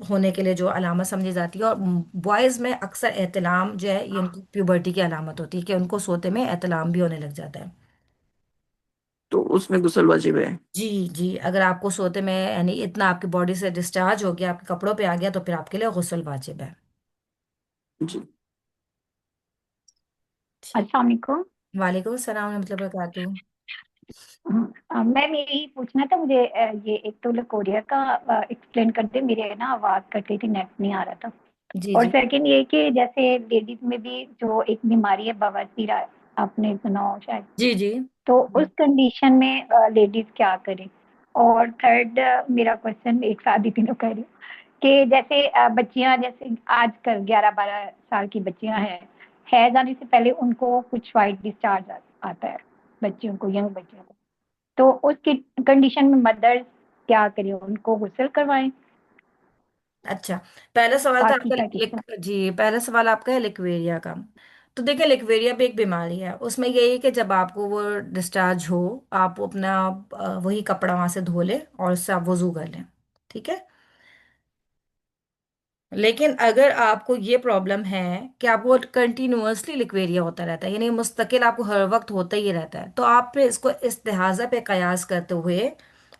ہونے کے لیے جو علامت سمجھی جاتی ہے. اور بوائز میں اکثر احتلام جو ہے یہ ان کی پیوبرٹی کی علامت ہوتی ہے کہ ان کو سوتے میں احتلام بھی ہونے لگ جاتا ہے. تو اس میں غسل واجب ہے. جی جی، اگر آپ کو سوتے میں یعنی اتنا آپ کی باڈی سے ڈسچارج ہو گیا، آپ کے کپڑوں پہ آ گیا، تو پھر آپ کے لیے غسل واجب ہے. جی. ٹھیک. السلام علیکم. وعلیکم السلام ورحمۃ اللہ وبرکاتہ. میم یہی پوچھنا تھا مجھے، یہ ایک تو لکوریا کا ایکسپلین کرتے، میرے نا آواز کٹ رہی تھی، نیٹ نہیں آ رہا تھا. جی اور جی سیکنڈ یہ کہ جیسے لیڈیز میں بھی جو ایک بیماری ہے بواسیر، آپ نے سنا ہو شاید، جی جی. تو اس کنڈیشن میں لیڈیز کیا کریں. اور تھرڈ میرا کوشچن ایک ساتھ ہی تینوں کہہ رہی ہوں کہ جیسے بچیاں جیسے آج کل 11-12 سال کی بچیاں ہیں، حیض آنے سے پہلے ان کو کچھ وائٹ ڈسچارج آتا ہے، بچیوں کو، ینگ بچیوں کو، تو اس کی کنڈیشن میں مدرس کیا کریں، ان کو غسل کروائیں؟ اچھا، پہلا سوال تھا آپ باقی کا کا ٹھیک ہے. جی، پہلا سوال آپ کا ہے لیکویریا کا. تو دیکھیں، لیکویریا بھی ایک بیماری ہے. اس میں یہی ہے کہ جب آپ کو وہ ڈسچارج ہو، آپ اپنا وہی کپڑا وہاں سے دھو لیں اور اس سے آپ وضو کر لیں. ٹھیک ہے. لیکن اگر آپ کو یہ پرابلم ہے کہ آپ کو کنٹینیوسلی لکویریا ہوتا رہتا ہے، یعنی مستقل آپ کو ہر وقت ہوتا ہی رہتا ہے، تو آپ پھر اس کو استحاضہ پہ قیاس کرتے ہوئے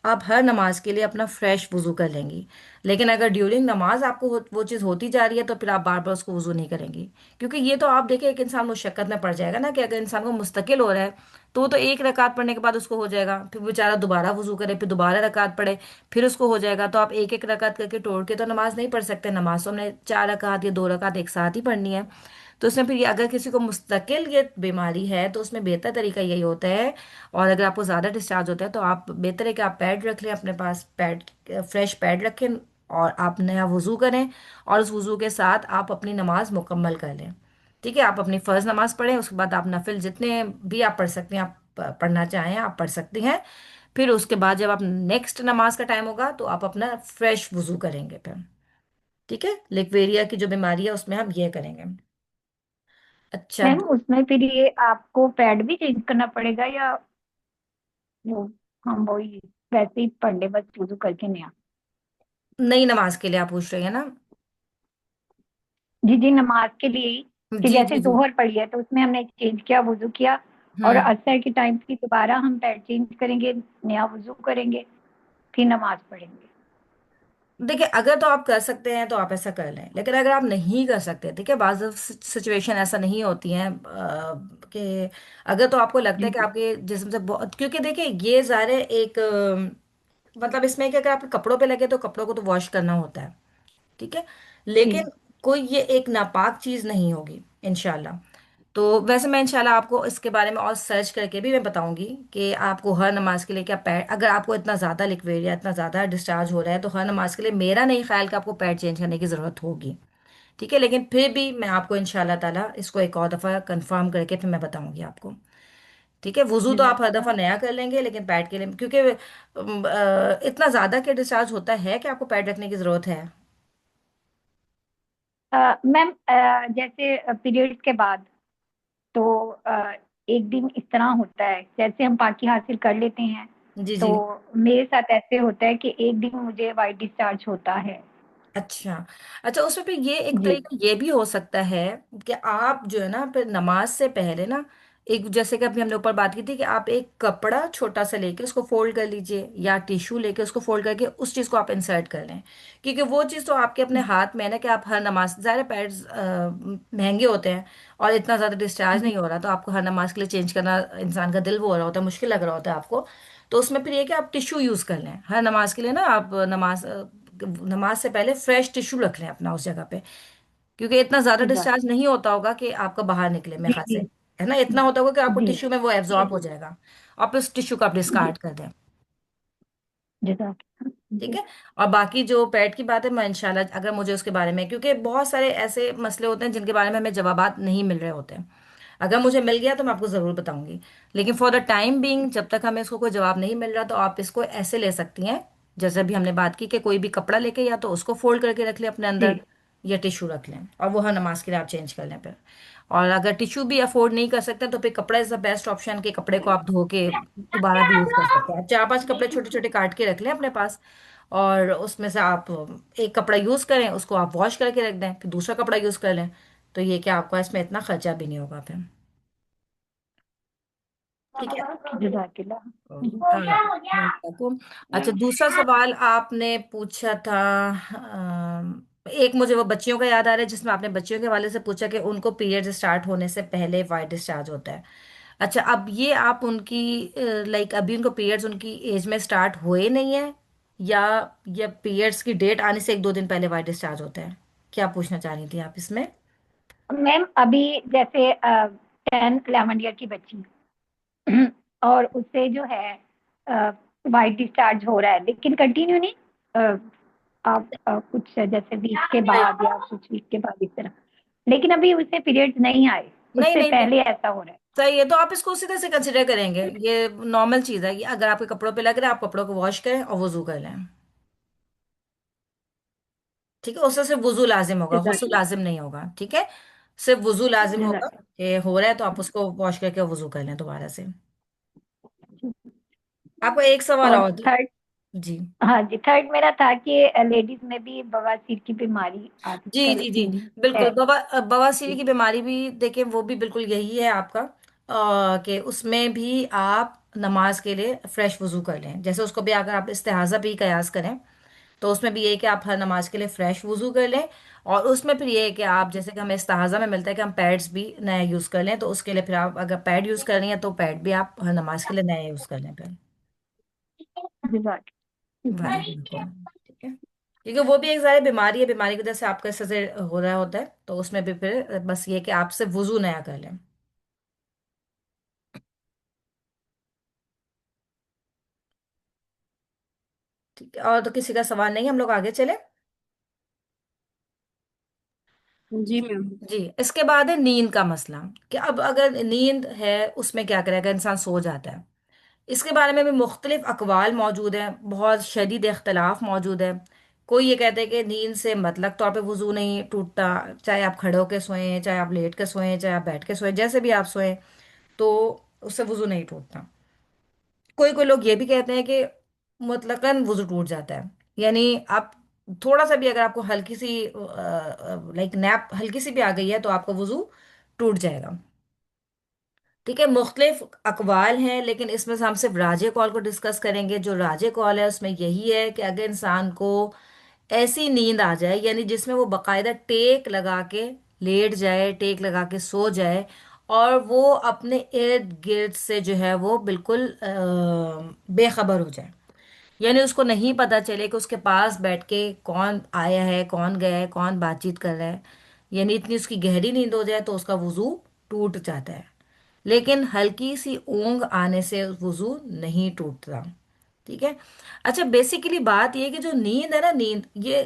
آپ ہر نماز کے لیے اپنا فریش وضو کر لیں گی. لیکن اگر ڈیورنگ نماز آپ کو وہ چیز ہوتی جا رہی ہے تو پھر آپ بار بار اس کو وضو نہیں کریں گی. کیونکہ یہ تو آپ دیکھیں ایک انسان مشقت میں پڑ جائے گا نا، کہ اگر انسان کو مستقل ہو رہا ہے تو وہ تو ایک رکعت پڑھنے کے بعد اس کو ہو جائے گا، پھر بیچارہ دوبارہ وضو کرے، پھر دوبارہ رکعت پڑھے، پھر اس کو ہو جائے گا. تو آپ ایک ایک رکعت کر کے توڑ کے تو نماز نہیں پڑھ سکتے. نماز تو ہم نے 4 رکعت یا 2 رکعت ایک ساتھ ہی پڑھنی ہے. تو اس میں پھر اگر کسی کو مستقل یہ بیماری ہے تو اس میں بہتر طریقہ یہی ہوتا ہے. اور اگر آپ کو زیادہ ڈسچارج ہوتا ہے تو آپ بہتر ہے کہ آپ پیڈ رکھ لیں اپنے پاس، پیڈ، فریش پیڈ رکھیں، اور آپ نیا وضو کریں، اور اس وضو کے ساتھ آپ اپنی نماز مکمل کر لیں. ٹھیک ہے. آپ اپنی فرض نماز پڑھیں، اس کے بعد آپ نفل جتنے بھی آپ پڑھ سکتے ہیں، آپ پڑھنا چاہیں آپ پڑھ سکتی ہیں. پھر اس کے بعد جب آپ نیکسٹ نماز کا ٹائم ہوگا تو آپ اپنا فریش وضو کریں گے پھر. ٹھیک ہے. لیکویریا کی جو بیماری ہے اس میں ہم یہ کریں گے. اچھا. میم اس میں پھر یہ آپ کو پیڈ بھی چینج کرنا پڑے گا یا وہ ہم وہی ویسے ہی پڑھ لیں بس وضو کر کے نیا؟ نئی نماز کے لیے آپ پوچھ رہے ہیں نا؟ جی جی، نماز کے لیے ہی، کہ جی جیسے جی جی ظہر پڑھی ہے تو اس میں ہم نے چینج کیا، وضو کیا، और हम्म। असर के टाइम पे दोबारा हम पैड चेंज करेंगे, नया वजू करेंगे, फिर नमाज पढ़ेंगे। देखिए, अगर तो आप कर सकते हैं तो आप ऐसा कर लें, लेकिन अगर आप नहीं कर सकते, ठीक है, बाज़ सिचुएशन ऐसा नहीं होती हैं कि अगर तो आपको लगता है जी कि जी आपके जिस्म से बहुत, क्योंकि देखिए ये ज़ाहिर है एक मतलब इसमें है कि अगर आपके कपड़ों पे लगे तो कपड़ों को तो वॉश करना होता है, ठीक है, जी लेकिन कोई ये एक नापाक चीज़ नहीं होगी इंशाल्लाह। तो वैसे मैं इंशाल्लाह आपको इसके बारे में और सर्च करके भी मैं बताऊंगी कि आपको हर नमाज के लिए क्या पैड, अगर आपको इतना ज़्यादा लिक्विड या इतना ज़्यादा डिस्चार्ज हो रहा है तो हर नमाज के लिए मेरा नहीं ख्याल कि आपको पैड चेंज करने की ज़रूरत होगी, ठीक है, लेकिन फिर भी मैं आपको इंशाल्लाह ताला इसको एक और दफ़ा कंफर्म करके फिर मैं बताऊंगी आपको। ठीक है, वुजू तो आप हर दफ़ा जज़ाकल्लाह। नया कर लेंगे, लेकिन पैड के लिए क्योंकि इतना ज़्यादा क्या डिस्चार्ज होता है कि आपको पैड रखने की ज़रूरत है। मैम जैसे पीरियड्स के बाद तो एक दिन इस तरह होता है जैसे हम पाकी हासिल कर लेते हैं, जी तो जी। मेरे साथ ऐसे होता है कि एक दिन मुझे वाइट डिस्चार्ज होता है। अच्छा। अच्छा, उसमें फिर ये एक जी तरीका ये भी हो सकता है कि आप जो है ना फिर नमाज से पहले ना, एक जैसे कि अभी हमने ऊपर बात की थी कि आप एक कपड़ा छोटा सा लेके उसको फोल्ड कर लीजिए या टिश्यू लेके उसको फोल्ड करके उस चीज़ को आप इंसर्ट कर लें, क्योंकि वो चीज़ तो आपके अपने हाथ में है ना कि आप हर नमाज, ज़ाहिर पैड्स महंगे होते हैं और इतना ज़्यादा डिस्चार्ज जी नहीं हो रहा तो आपको हर नमाज के लिए चेंज करना इंसान का दिल वो हो रहा होता है, मुश्किल लग रहा होता है आपको। तो उसमें फिर ये कि आप टिश्यू यूज़ कर लें हर नमाज के लिए ना, आप नमाज से पहले फ्रेश टिश्यू रख लें अपना उस जगह पे, क्योंकि इतना ज्यादा जज़ाक डिस्चार्ज नहीं होता होगा कि आपका बाहर निकले मेरे जी ख्याल से, जी है ना, इतना होता होगा कि आपको जी टिश्यू में वो एब्जॉर्ब हो जाएगा, आप उस टिश्यू को आप जी डिस्कार्ड कर दें। जज़ाक ठीक जी है। और बाकी जो पेट की बात है, मैं इंशाल्लाह अगर मुझे उसके बारे में, क्योंकि बहुत सारे ऐसे मसले होते हैं जिनके बारे में हमें जवाबात नहीं मिल रहे होते हैं, अगर मुझे मिल गया तो मैं आपको ज़रूर बताऊंगी, लेकिन फॉर द टाइम बीइंग जब तक हमें इसको कोई जवाब नहीं मिल रहा तो आप इसको ऐसे ले सकती हैं, जैसे अभी हमने बात की कि कोई भी कपड़ा लेके या तो उसको फोल्ड करके रख लें अपने जी अंदर या टिश्यू रख लें और वो हर नमाज के लिए आप चेंज कर लें फिर। और अगर टिश्यू भी अफोर्ड नहीं कर सकते तो फिर कपड़ा इज़ द बेस्ट ऑप्शन, कि कपड़े को आप धो के दोबारा भी यूज़ कर सकते हैं, आप चार पांच कपड़े छोटे छोटे काट के रख लें अपने पास और उसमें से आप एक कपड़ा यूज़ करें, उसको आप वॉश करके रख दें, फिर दूसरा कपड़ा यूज़ कर लें, तो ये क्या आपका इसमें इतना खर्चा भी नहीं होगा फिर। ठीक है। जज़ाकल्लाह। को अच्छा, दूसरा सवाल आपने पूछा था, एक मुझे वो बच्चियों का याद आ रहा है जिसमें आपने बच्चियों के हवाले से पूछा कि उनको पीरियड स्टार्ट होने से पहले वाइट डिस्चार्ज होता है। अच्छा, अब ये आप उनकी लाइक अभी उनको पीरियड्स उनकी एज में स्टार्ट हुए नहीं है, या पीरियड्स की डेट आने से एक दो दिन पहले वाइट डिस्चार्ज होता है, क्या पूछना चाह रही थी आप इसमें? मैम अभी जैसे 10-11 ईयर की बच्ची और उससे जो है वाइट डिस्चार्ज हो रहा है लेकिन कंटिन्यू नहीं, अ, आप कुछ जैसे वीक के बाद या कुछ वीक के बाद इस तरह, लेकिन अभी उसे पीरियड्स नहीं आए, नहीं उससे नहीं नहीं, पहले ऐसा हो रहा है। सही है, तो आप इसको उसी तरह से कंसिडर करेंगे, ये नॉर्मल चीज है कि अगर आपके कपड़ों पे लग रहा है आप कपड़ों को वॉश करें और वजू कर लें, ठीक है, उससे सिर्फ वजू लाजिम होगा, जज़ाक हुस्ल लाजिम नहीं होगा, ठीक है, सिर्फ वजू लाजिम होगा जज़ाक कि हो रहा है तो आप उसको वॉश करके वजू कर लें दोबारा से। आपको एक सवाल और और थर्ड, जी हाँ जी, थर्ड मेरा था कि लेडीज में भी बवासीर की बीमारी जी आजकल जी जी, है। बिल्कुल, बवासीर की बीमारी भी देखें, वो भी बिल्कुल यही है आपका, कि उसमें भी आप नमाज के लिए फ्रेश वजू कर लें, जैसे उसको भी अगर आप इस्तेहाजा भी कयास करें तो उसमें भी ये है कि आप हर नमाज के लिए फ्रेश वजू कर लें, और उसमें फिर ये है कि आप जैसे कि हमें इस्तेहाजा में मिलता है कि हम पैड्स भी नया यूज़ कर लें, तो उसके लिए फिर आप अगर पैड यूज़ कर रही हैं तो पैड भी आप हर नमाज के लिए नया यूज़ कर लें फिर। जज़ाक वालेकुम। ठीक है, क्योंकि वो भी एक ज़ाहिर बीमारी है, बीमारी की वजह से आपका इससे से हो रहा होता है, तो उसमें भी फिर बस ये कि आप सिर्फ वजू नया कर लें। ठीक है, और तो किसी का सवाल नहीं, हम लोग आगे चले। जी मैम। जी, इसके बाद है नींद का मसला, कि अब अगर नींद है उसमें क्या करेगा, इंसान सो जाता है, इसके बारे में भी मुख्तलिफ अकवाल मौजूद हैं, बहुत शदीद इख्तलाफ मौजूद है। कोई ये कहते हैं कि नींद से मतलब तौर पे वजू नहीं टूटता, चाहे आप खड़े होके सोएं, चाहे आप लेट के सोएं, चाहे आप बैठ के सोएं, जैसे भी आप सोएं, तो उससे वजू नहीं टूटता। कोई कोई लोग ये भी कहते हैं कि मुतलकन वजू टूट जाता है, यानी आप थोड़ा सा भी अगर आपको हल्की सी लाइक नैप हल्की सी भी आ गई है तो आपका वजू टूट जाएगा। ٹھیک ہے، مختلف اقوال ہیں، لیکن اس میں سے ہم صرف راجے قول کو ڈسکس کریں گے۔ جو راجے قول ہے اس میں یہی ہے کہ اگر انسان کو ایسی نیند آ جائے، یعنی جس میں وہ باقاعدہ ٹیک لگا کے لیٹ جائے، ٹیک لگا کے سو جائے، اور وہ اپنے ارد گرد سے جو ہے وہ بالکل بے خبر ہو جائے، یعنی اس کو نہیں پتا چلے کہ اس کے پاس بیٹھ کے کون آیا ہے، کون گیا ہے، کون بات چیت کر رہا ہے، یعنی اتنی اس کی گہری نیند ہو جائے تو اس کا وضو ٹوٹ جاتا ہے۔ لیکن ہلکی سی اونگ آنے سے وضو نہیں ٹوٹتا، ٹھیک ہے۔ اچھا، بیسیکلی بات یہ ہے کہ جو نیند ہے نا، نیند یہ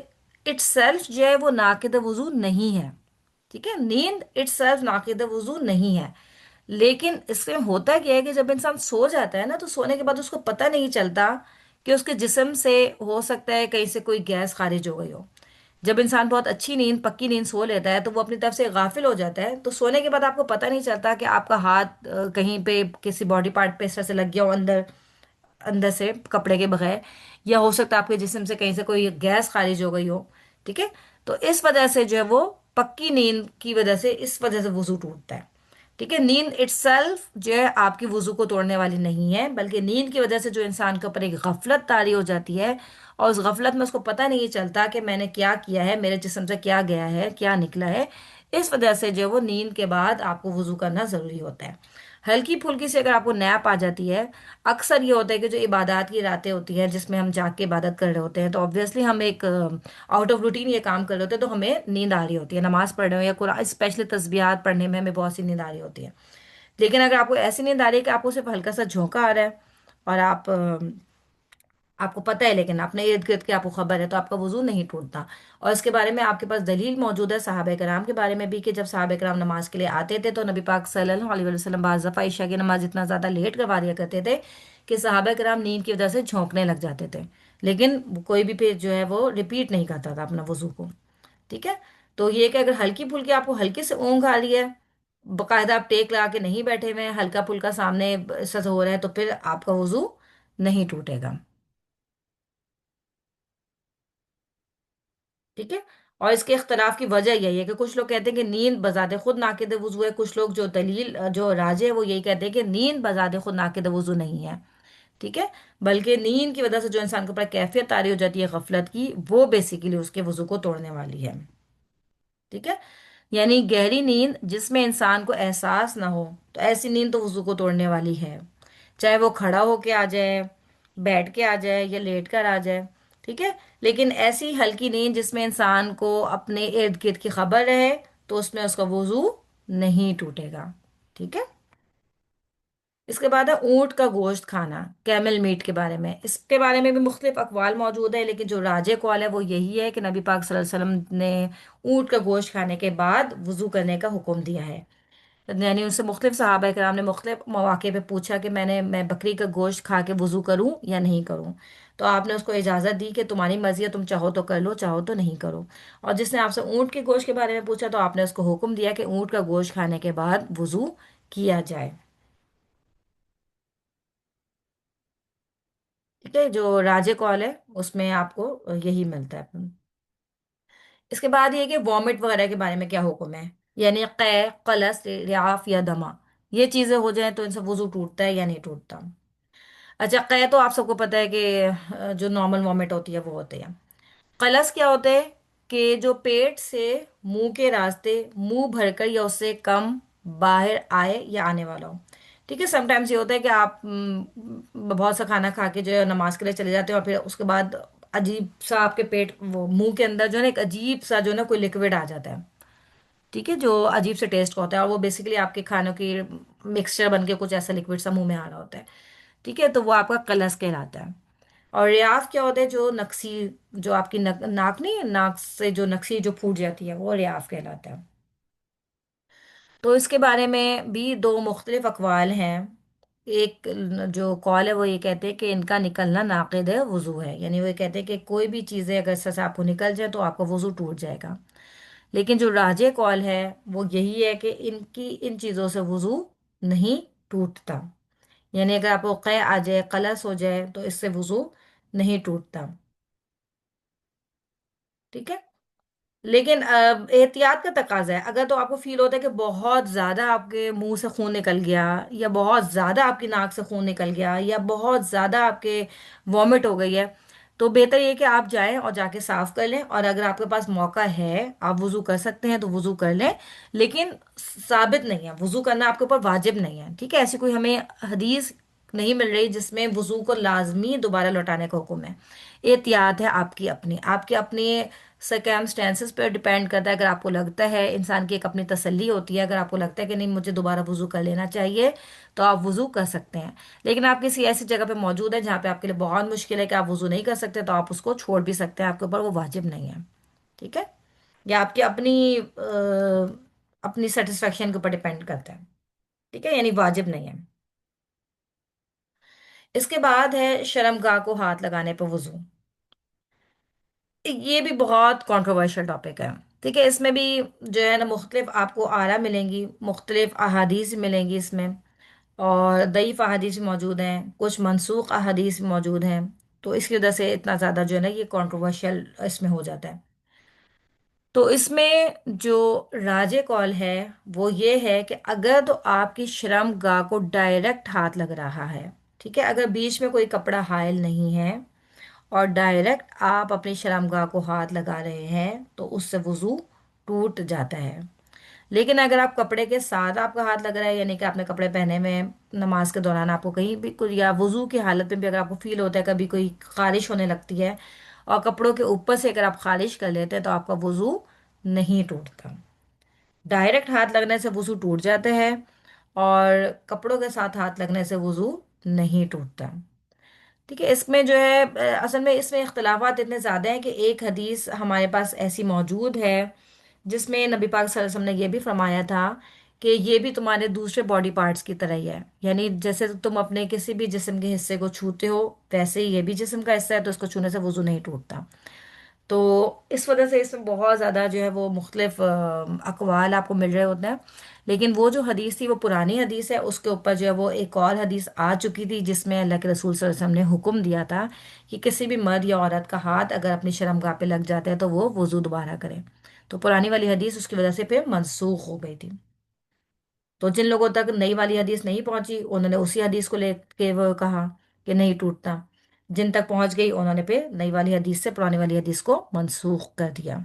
اٹ سیلف جو ہے وہ ناقض وضو نہیں ہے، ٹھیک ہے، نیند اٹ سیلف ناقض وضو نہیں ہے، لیکن اس میں ہوتا کیا ہے کہ جب انسان سو جاتا ہے نا، تو سونے کے بعد اس کو پتہ نہیں چلتا کہ اس کے جسم سے ہو سکتا ہے کہیں سے کوئی گیس خارج ہو گئی ہو۔ جب انسان بہت اچھی نیند، پکی نیند سو لیتا ہے تو وہ اپنی طرف سے غافل ہو جاتا ہے، تو سونے کے بعد آپ کو پتہ نہیں چلتا کہ آپ کا ہاتھ کہیں پہ کسی باڈی پارٹ پہ اس طرح سے لگ گیا ہو، اندر اندر سے کپڑے کے بغیر، یا ہو سکتا ہے آپ کے جسم سے کہیں سے کوئی گیس خارج ہو گئی ہو، ٹھیک ہے۔ تو اس وجہ سے جو ہے وہ پکی نیند کی وجہ سے، اس وجہ سے وضو ٹوٹتا ہے، ٹھیک ہے۔ نیند اٹ سیلف جو ہے آپ کی وضو کو توڑنے والی نہیں ہے، بلکہ نیند کی وجہ سے جو انسان کے اوپر ایک غفلت طاری ہو جاتی ہے، اور اس غفلت میں اس کو پتہ نہیں چلتا کہ میں نے کیا کیا ہے، میرے جسم سے کیا گیا ہے، کیا نکلا ہے، اس وجہ سے جو ہے وہ نیند کے بعد آپ کو وضو کرنا ضروری ہوتا ہے۔ ہلکی پھلکی سے اگر آپ کو نیپ آ جاتی ہے، اکثر یہ ہوتا ہے کہ جو عبادات کی راتیں ہوتی ہیں جس میں ہم جاگ کے عبادت کر رہے ہوتے ہیں، تو آبویسلی ہم ایک آؤٹ آف روٹین یہ کام کر رہے ہوتے ہیں، تو ہمیں نیند آ رہی ہوتی ہے، نماز پڑھ رہے ہو یا قرآن اسپیشلی تسبیحات پڑھنے میں ہمیں بہت سی نیند آ رہی ہوتی ہے۔ لیکن اگر آپ کو ایسی نیند آ رہی ہے کہ آپ کو صرف ہلکا سا جھونکا آ رہا ہے، اور آپ کو پتہ ہے لیکن اپنے ارد گرد کی آپ کو خبر ہے، تو آپ کا وضو نہیں ٹوٹتا۔ اور اس کے بارے میں آپ کے پاس دلیل موجود ہے صحابہ کرام کے بارے میں بھی، کہ جب صحابہ کرام نماز کے لیے آتے تھے تو نبی پاک صلی اللہ علیہ وسلم بعض دفعہ عشاء کی نماز اتنا زیادہ لیٹ کروا دیا کرتے تھے کہ صحابہ کرام نیند کی وجہ سے جھونکنے لگ جاتے تھے، لیکن کوئی بھی پھر جو ہے وہ ریپیٹ نہیں کرتا تھا اپنا وضو کو، ٹھیک ہے۔ تو یہ کہ اگر ہلکی پھلکی آپ کو ہلکی سے اونگ آ رہی ہے، باقاعدہ آپ ٹیک لگا کے نہیں بیٹھے ہوئے ہیں، ہلکا پھلکا سامنے ایسا ہو رہا ہے، تو پھر آپ کا وضو نہیں ٹوٹے گا، ٹھیک ہے۔ اور اس کے اختلاف کی وجہ یہی ہے کہ کچھ لوگ کہتے ہیں کہ نیند بذات خود ناقض وضو ہے، کچھ لوگ جو دلیل جو راجے ہے وہ یہی کہتے ہیں کہ نیند بذات خود ناقض وضو نہیں ہے، ٹھیک ہے، بلکہ نیند کی وجہ سے جو انسان کے اوپر کیفیت طاری ہو جاتی ہے غفلت کی، وہ بیسیکلی اس کے وضو کو توڑنے والی ہے، ٹھیک ہے۔ یعنی گہری نیند جس میں انسان کو احساس نہ ہو، تو ایسی نیند تو وضو کو توڑنے والی ہے، چاہے وہ کھڑا ہو کے آ جائے، بیٹھ کے آ جائے، یا لیٹ کر آ جائے، ٹھیک ہے۔ لیکن ایسی ہلکی نیند جس میں انسان کو اپنے ارد گرد کی خبر رہے، تو اس میں اس کا وضو نہیں ٹوٹے گا، ٹھیک ہے۔ اس کے بعد ہے اونٹ کا گوشت کھانا، کیمل میٹ کے بارے میں۔ اس کے بارے میں بھی مختلف اقوال موجود ہے، لیکن جو راجے قول ہے وہ یہی ہے کہ نبی پاک صلی اللہ علیہ وسلم نے اونٹ کا گوشت کھانے کے بعد وضو کرنے کا حکم دیا ہے، یعنی ان سے مختلف صحابہ کرام نے مختلف مواقع پہ پوچھا کہ میں بکری کا گوشت کھا کے وضو کروں یا نہیں کروں، تو آپ نے اس کو اجازت دی کہ تمہاری مرضی ہے، تم چاہو تو کر لو، چاہو تو نہیں کرو۔ اور جس نے آپ سے اونٹ کے گوشت کے بارے میں پوچھا، تو آپ نے اس کو حکم دیا کہ اونٹ کا گوشت کھانے کے بعد وضو کیا جائے، ٹھیک ہے۔ جو راجے کال ہے اس میں آپ کو یہی ملتا ہے۔ اس کے بعد یہ کہ وامٹ وغیرہ کے بارے میں کیا حکم ہے، یعنی قے، قلس، ریاف یا دمہ، یہ چیزیں ہو جائیں تو ان سے وضو ٹوٹتا ہے یا نہیں ٹوٹتا۔ اچھا، قے تو آپ سب کو پتہ ہے کہ جو نارمل وامٹ ہوتی ہے وہ ہوتے ہیں۔ قلس کیا ہوتا ہے کہ جو پیٹ سے منہ کے راستے منہ بھر کر یا اس سے کم باہر آئے یا آنے والا ہو، ٹھیک ہے۔ سم ٹائمس یہ ہوتا ہے کہ آپ بہت سا کھانا کھا کے جو ہے نماز کے لیے چلے جاتے ہیں، اور پھر اس کے بعد عجیب سا آپ کے پیٹ، وہ منہ کے اندر جو ہے نا ایک عجیب سا جو ہے نا کوئی لکوڈ آ جاتا ہے، ٹھیک ہے، جو عجیب سے ٹیسٹ کا ہوتا ہے، اور وہ بیسیکلی آپ کے کھانوں کی مکسچر بن کے کچھ ایسا لکوڈ سا منہ میں آ رہا ہوتا ہے، ٹھیک ہے، تو وہ آپ کا قلس کہلاتا ہے۔ اور ریاف کیا ہوتا ہے، جو نکسی، جو آپ کی ناک نہیں، ناک سے جو نکسی جو پھوٹ جاتی ہے، وہ ریاف کہلاتا ہے۔ تو اس کے بارے میں بھی دو مختلف اقوال ہیں۔ ایک جو قول ہے وہ یہ کہتے ہیں کہ ان کا نکلنا ناقض وضو ہے، یعنی وہ یہ کہتے ہیں کہ کوئی بھی چیزیں اگر اس سے آپ کو نکل جائے تو آپ کا وضو ٹوٹ جائے گا۔ لیکن جو راجے قول ہے وہ یہی ہے کہ ان چیزوں سے وضو نہیں ٹوٹتا، یعنی اگر آپ کو قے آ جائے، قلس ہو جائے، تو اس سے وضو نہیں ٹوٹتا، ٹھیک ہے۔ लेकिन एहतियात का तकाजा है। अगर तो आपको फील होता है कि बहुत ज्यादा आपके मुंह से खून निकल गया, या बहुत ज्यादा आपकी नाक से खून निकल गया, या बहुत ज्यादा आपके वॉमिट हो गई है, तो बेहतर ये कि आप जाएं और जाके साफ कर लें। और अगर आपके पास मौका है, आप वुजू कर सकते हैं तो वुजू कर लें। लेकिन साबित नहीं है, वुजू करना आपके ऊपर वाजिब नहीं है, ठीक है। ऐसी कोई हमें हदीस नहीं मिल रही जिसमें वुजू को लाजमी दोबारा लौटाने का हुक्म है। एहतियात है आपकी अपनी सर्कमस्टेंसेस पर डिपेंड करता है। अगर आपको लगता है, इंसान की एक अपनी तसल्ली होती है, अगर आपको लगता है कि नहीं मुझे दोबारा वुजू कर लेना चाहिए, तो आप वुजू कर सकते हैं। लेकिन आप किसी ऐसी जगह पे मौजूद है जहाँ पे आपके लिए बहुत मुश्किल है कि आप वुजू नहीं कर सकते, तो आप उसको छोड़ भी सकते हैं, आपके ऊपर वो वाजिब नहीं है, ठीक है। या आपकी अपनी सेटिस्फेक्शन के ऊपर डिपेंड करता है, ठीक है, यानी वाजिब नहीं है। इसके बाद है शर्मगाह को हाथ लगाने पर वुजू। ये भी बहुत कंट्रोवर्शियल टॉपिक है, ठीक है। इसमें भी जो है ना, मुख्तलिफ आपको आरा मिलेंगी, मुख्तलिफ अहादीस मिलेंगी इसमें। और दईफ अहादीस भी मौजूद हैं, कुछ मनसूख अहादीस भी मौजूद हैं। तो इसकी वजह से इतना ज़्यादा जो है ना, ये कंट्रोवर्शियल इसमें हो जाता है। तो इसमें जो राजे कौल है वो ये है कि अगर तो आपकी श्रम गाह को डायरेक्ट हाथ लग रहा है, ठीक है, अगर बीच में कोई कपड़ा हायल नहीं है और डायरेक्ट आप अपनी शर्मगाह को हाथ लगा रहे हैं, तो उससे वुजू टूट जाता है। लेकिन अगर आप कपड़े के साथ आपका हाथ लग रहा है, यानी कि आपने कपड़े पहने में नमाज के दौरान आपको कहीं भी कोई, या वुजू की हालत में भी अगर आपको फील होता है कभी कोई खारिश होने लगती है, और कपड़ों के ऊपर से अगर आप खारिश कर लेते हैं, तो आपका वुजू नहीं टूटता। डायरेक्ट हाथ लगने से वुजू टूट जाता है, और कपड़ों के साथ हाथ लगने से वुजू नहीं टूटता, ठीक है। इसमें जो है असल में इसमें इख्तलाफात इतने ज़्यादा हैं कि एक हदीस हमारे पास ऐसी मौजूद है जिसमें नबी पाक सल्लल्लाहु अलैहि वसल्लम ने यह भी फरमाया था कि ये भी तुम्हारे दूसरे बॉडी पार्ट्स की तरह ही है। यानी जैसे तुम अपने किसी भी जिस्म के हिस्से को छूते हो, वैसे ही ये भी जिस्म का हिस्सा है, तो इसको छूने से वजू नहीं टूटता। तो इस वजह से इसमें बहुत ज़्यादा जो है वो मुख्तलिफ अकवाल आपको मिल रहे होते हैं। लेकिन वो जो हदीस थी वो पुरानी हदीस है, उसके ऊपर जो है वो एक और हदीस आ चुकी थी जिसमें अल्लाह के रसूल सल्लल्लाहु अलैहि वसल्लम ने हुक्म दिया था कि किसी भी मर्द या औरत का हाथ अगर अपनी शर्मगाह पे लग जाता है तो वो वजू दोबारा करे। तो पुरानी वाली हदीस उसकी वजह से फिर मनसूख हो गई थी। तो जिन लोगों तक नई वाली हदीस नहीं पहुंची, उन्होंने उसी हदीस को लेके वो कहा कि नहीं टूटता। जिन तक पहुंच गई, उन्होंने फिर नई वाली हदीस से पुरानी वाली हदीस को मनसूख कर दिया।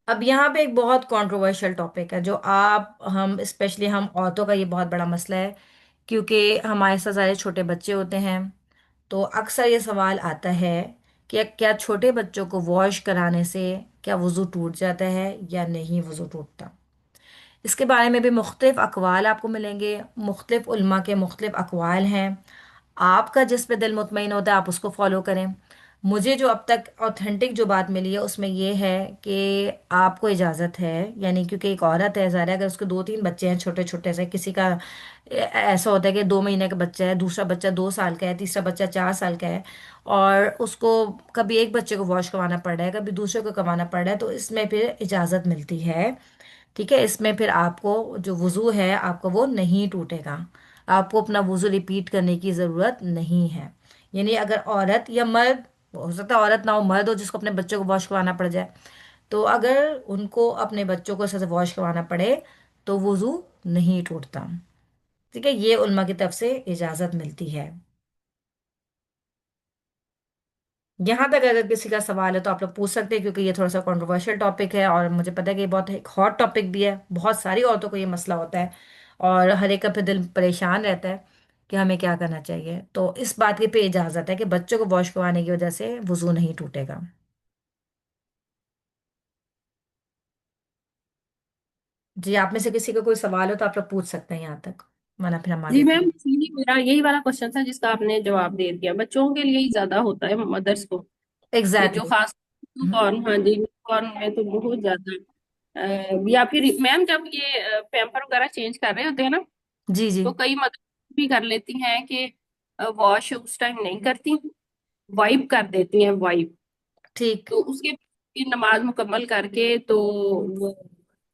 अब यहाँ पे एक बहुत कंट्रोवर्शियल टॉपिक है जो आप हम स्पेशली हम औरतों का ये बहुत बड़ा मसला है, क्योंकि हमारे साथ सारे छोटे बच्चे होते हैं। तो अक्सर ये सवाल आता है कि क्या छोटे बच्चों को वॉश कराने से क्या वज़ू टूट जाता है या नहीं वज़ू टूटता। इसके बारे में भी मुख्तलिफ अकवाल आपको मिलेंगे, मुख्तलिफ उल्मा के मुख्तलिफ अकवाल हैं। आपका जिस पे दिल मुतमईन होता है आप उसको फॉलो करें। मुझे जो अब तक ऑथेंटिक जो बात मिली है उसमें ये है कि आपको इजाज़त है, यानी क्योंकि एक औरत है, ज़ाहिर है अगर उसके दो तीन बच्चे हैं छोटे छोटे से, किसी का ऐसा होता है कि 2 महीने का बच्चा है, दूसरा बच्चा 2 साल का है, तीसरा बच्चा 4 साल का है, और उसको कभी एक बच्चे को वॉश करवाना पड़ रहा है, कभी दूसरे को करवाना पड़ रहा है, तो इसमें फिर इजाज़त मिलती है, ठीक है। इसमें फिर आपको जो वुजू है आपका वो नहीं टूटेगा, आपको अपना वुजू रिपीट करने की ज़रूरत नहीं है। यानी अगर औरत या मर्द, हो सकता है औरत ना हो मर्द हो जिसको अपने बच्चों को वॉश करवाना पड़ जाए, तो अगर उनको अपने बच्चों को ऐसे वॉश करवाना पड़े तो वुजू नहीं टूटता, ठीक है। ये उल्मा की तरफ से इजाज़त मिलती है। यहाँ तक अगर किसी का सवाल है तो आप लोग पूछ सकते हैं, क्योंकि ये थोड़ा सा कंट्रोवर्शियल टॉपिक है और मुझे पता है कि ये बहुत एक हॉट टॉपिक भी है, बहुत सारी औरतों को ये मसला होता है, और हर एक का फिर दिल परेशान रहता है कि हमें क्या करना चाहिए। तो इस बात की पे इजाज़त है कि बच्चों को वॉश करवाने की वजह से वजू नहीं टूटेगा। जी, आप में से किसी का कोई सवाल हो तो आप लोग पूछ सकते हैं यहाँ तक, वरना फिर हम जी आगे मैम, करें। यही मेरा यही वाला क्वेश्चन था जिसका आपने जवाब दे दिया। बच्चों के लिए ही ज्यादा होता है, मदर्स को, कि जो एग्जैक्टली। खास न्यूकॉर्न, हाँ जी, न्यूकॉर्न में तो बहुत ज्यादा या फिर मैम जब ये पैम्पर वगैरह चेंज कर रहे होते हैं ना, जी जी। तो कई मदर्स भी कर लेती हैं कि वॉश उस टाइम नहीं करती, वाइप कर देती हैं, वाइप। ठीक। तो उसके फिर नमाज मुकम्मल करके तो वो